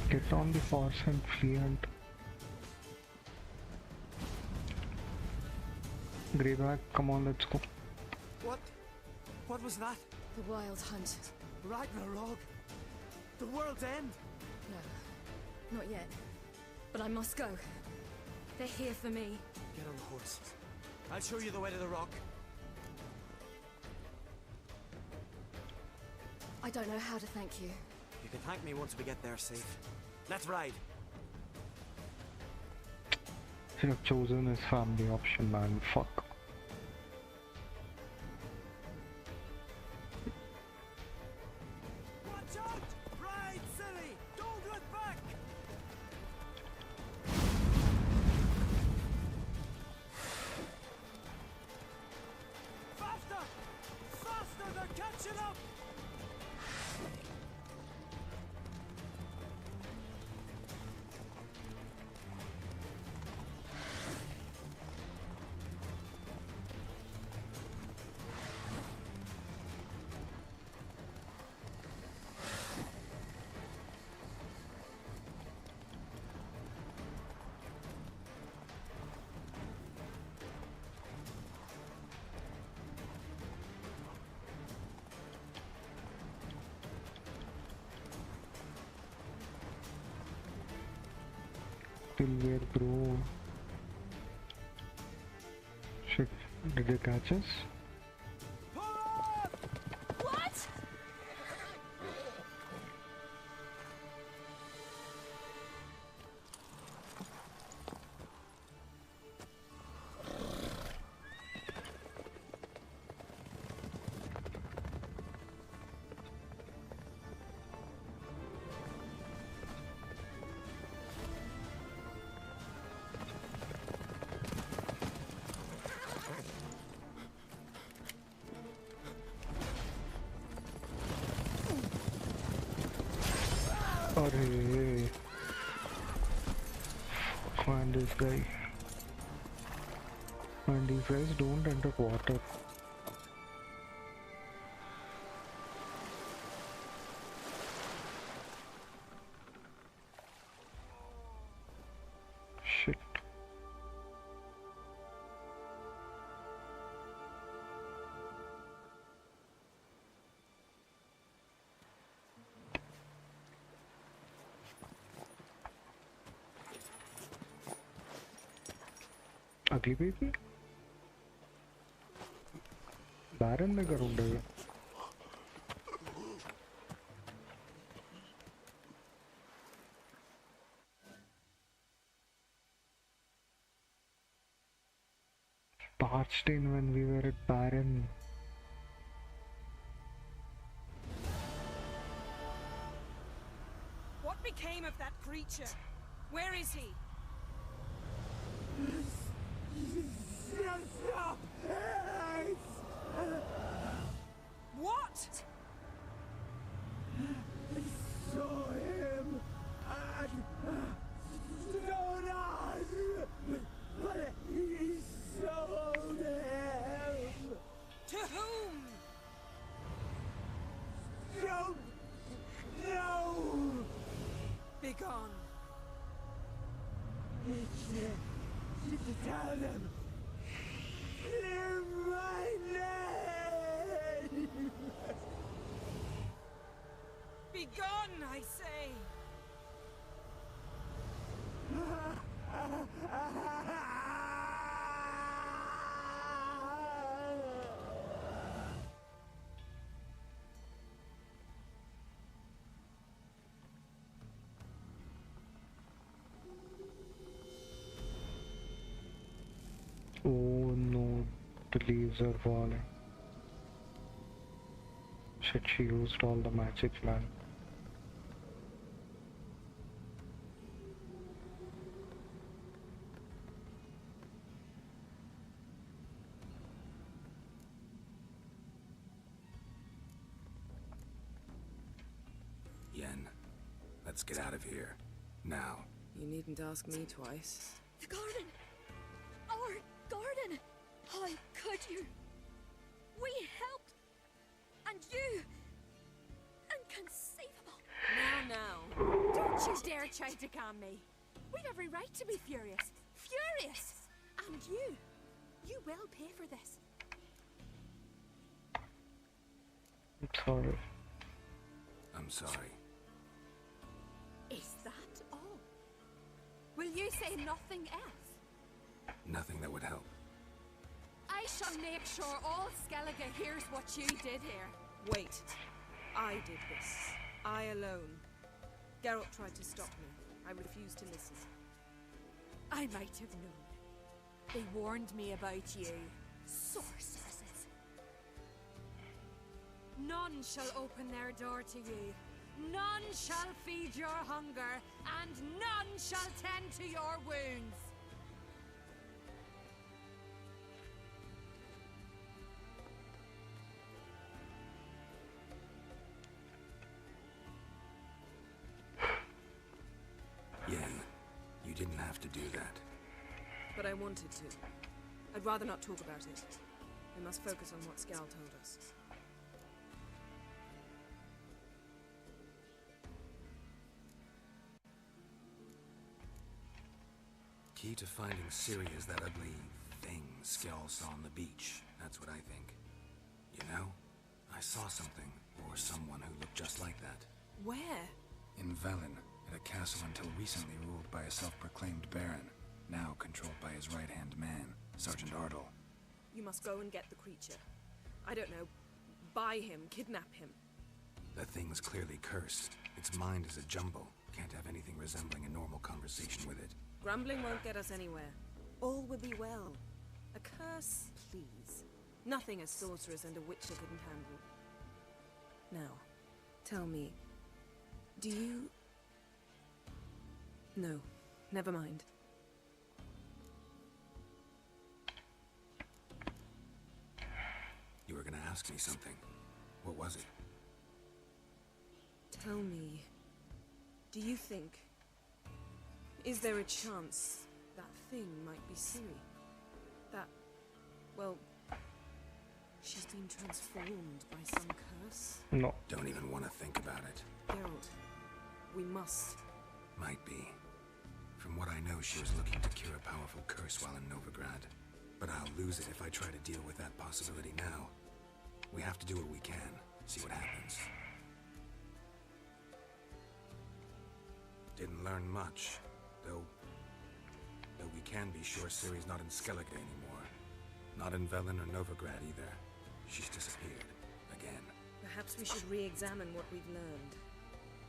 Get on the horse and flee and Greyback, come on, let's go. What? What was that? The Wild Hunt. Ragnarok? The world's end? No, not yet. But I must go. They're here for me. Get on the horse. I'll show you the way to the rock. I don't know how to thank you. You can thank me once we get there safe. Let's ride. Should have chosen his family option, man. Fuck. Watch out! Ride, silly! Don't look back! Faster! Faster! They're catching up! Till where, bro? Shit, did they catch us? What? Arey, find this guy. And these guys don't enter water. Shit. Ugly baby? Baron దగ్గర ఉండేది. Parched in when we were at Baron. What became of that creature? Where is he? Stop! What? I saw him at Stonas, but he sold him. To whom? Don't know. Begone. Tell them. Clear my name. Begone, I say. Oh no, the leaves are falling. Shit, she used all the magic land. Yen, let's get out of here. Now. You needn't ask me twice. The garden! Our garden! How could you? We helped! And you! Inconceivable! Now. Don't you dare try to calm me! We've every right to be furious! Furious! And you will pay for this. I'm sorry. I'm sorry. Is that all? Will you say nothing else? Nothing that would help. I shall make sure all Skellige hears what you did here. Wait. I did this. I alone. Geralt tried to stop me. I refused to listen. I might have known. They warned me about you. Sorceresses. None shall open their door to you. None shall feed your hunger, and none shall tend to your wounds. Yen, you didn't have to do that. But I wanted to. I'd rather not talk about it. We must focus on what Skal told us. Key to finding Ciri is that ugly thing Skell saw on the beach. That's what I think. You know, I saw something, or someone who looked just like that. Where? In Velen, at a castle until recently ruled by a self-proclaimed baron, now controlled by his right-hand man, Sergeant Ardle. You must go and get the creature. I don't know. Buy him, kidnap him. The thing's clearly cursed. Its mind is a jumble. Can't have anything resembling a normal conversation with it. Grumbling won't get us anywhere. All will be well. A curse, please. Nothing a sorceress and a witcher couldn't handle. Now, tell me, do you... No, never mind. You were gonna ask me something. What was it? Tell me, Do you think... Is there a chance that thing might be Ciri? That... well... she's been transformed by some curse? No. Don't even want to think about it. Geralt, we must. Might be. From what I know, she was looking to cure a powerful curse while in Novigrad. But I'll lose it if I try to deal with that possibility now. We have to do what we can, see what happens. Didn't learn much, though we can be sure Ciri's not in Skellige anymore. Not in Velen or Novigrad either. She's disappeared. Again. Perhaps we should re-examine what we've learned.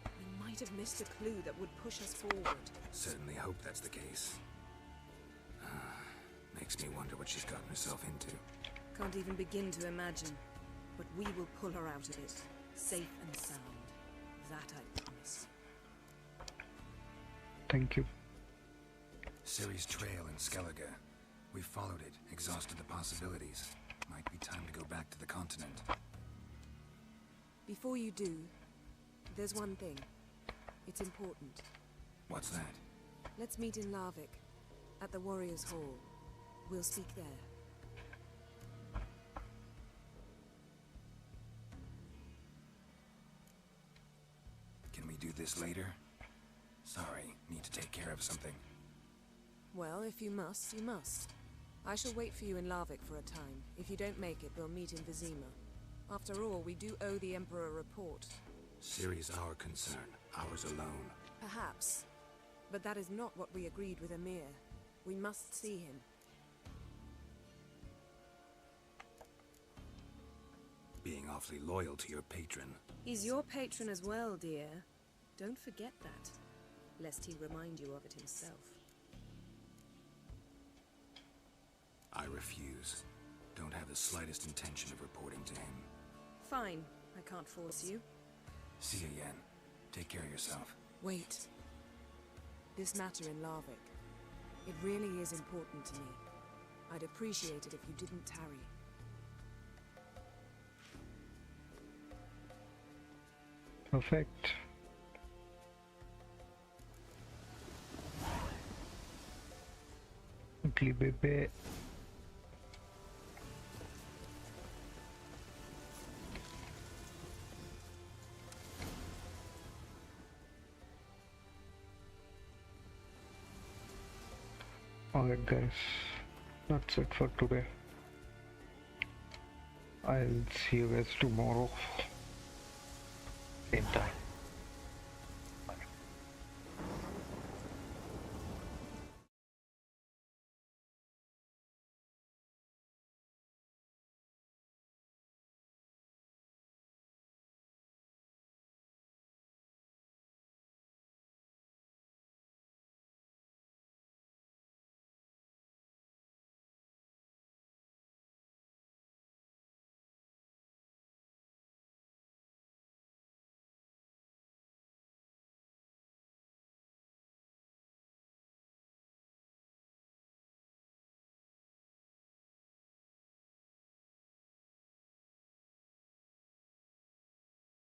We might have missed a clue that would push us forward. Certainly hope that's the case. Makes me wonder what she's gotten herself into. Can't even begin to imagine. But we will pull her out of it. Safe and sound. That I promise. Thank you. Ciri's trail in Skellige. We followed it, exhausted the possibilities. Might be time to go back to the continent. Before you do, there's one thing. It's important. What's that? Let's meet in Larvik, at the Warriors' Hall. We'll speak there. Can we do this later? Sorry, need to take care of something. Well, if you must, you must. I shall wait for you in Larvik for a time. If you don't make it, we'll meet in Vizima. After all, we do owe the Emperor a report. Ciri's our concern, ours alone. Perhaps. But that is not what we agreed with Emir. We must see him. Being awfully loyal to your patron. He's your patron as well, dear. Don't forget that, lest he remind you of it himself. I refuse. Don't have the slightest intention of reporting to him. Fine. I can't force you. See you, Yen. Take care of yourself. Wait. This matter in Larvik. It really is important to me. I'd appreciate it if you didn't tarry. Perfect. Ugly baby. Alright guys, that's it for today. I'll see you guys tomorrow. Same time.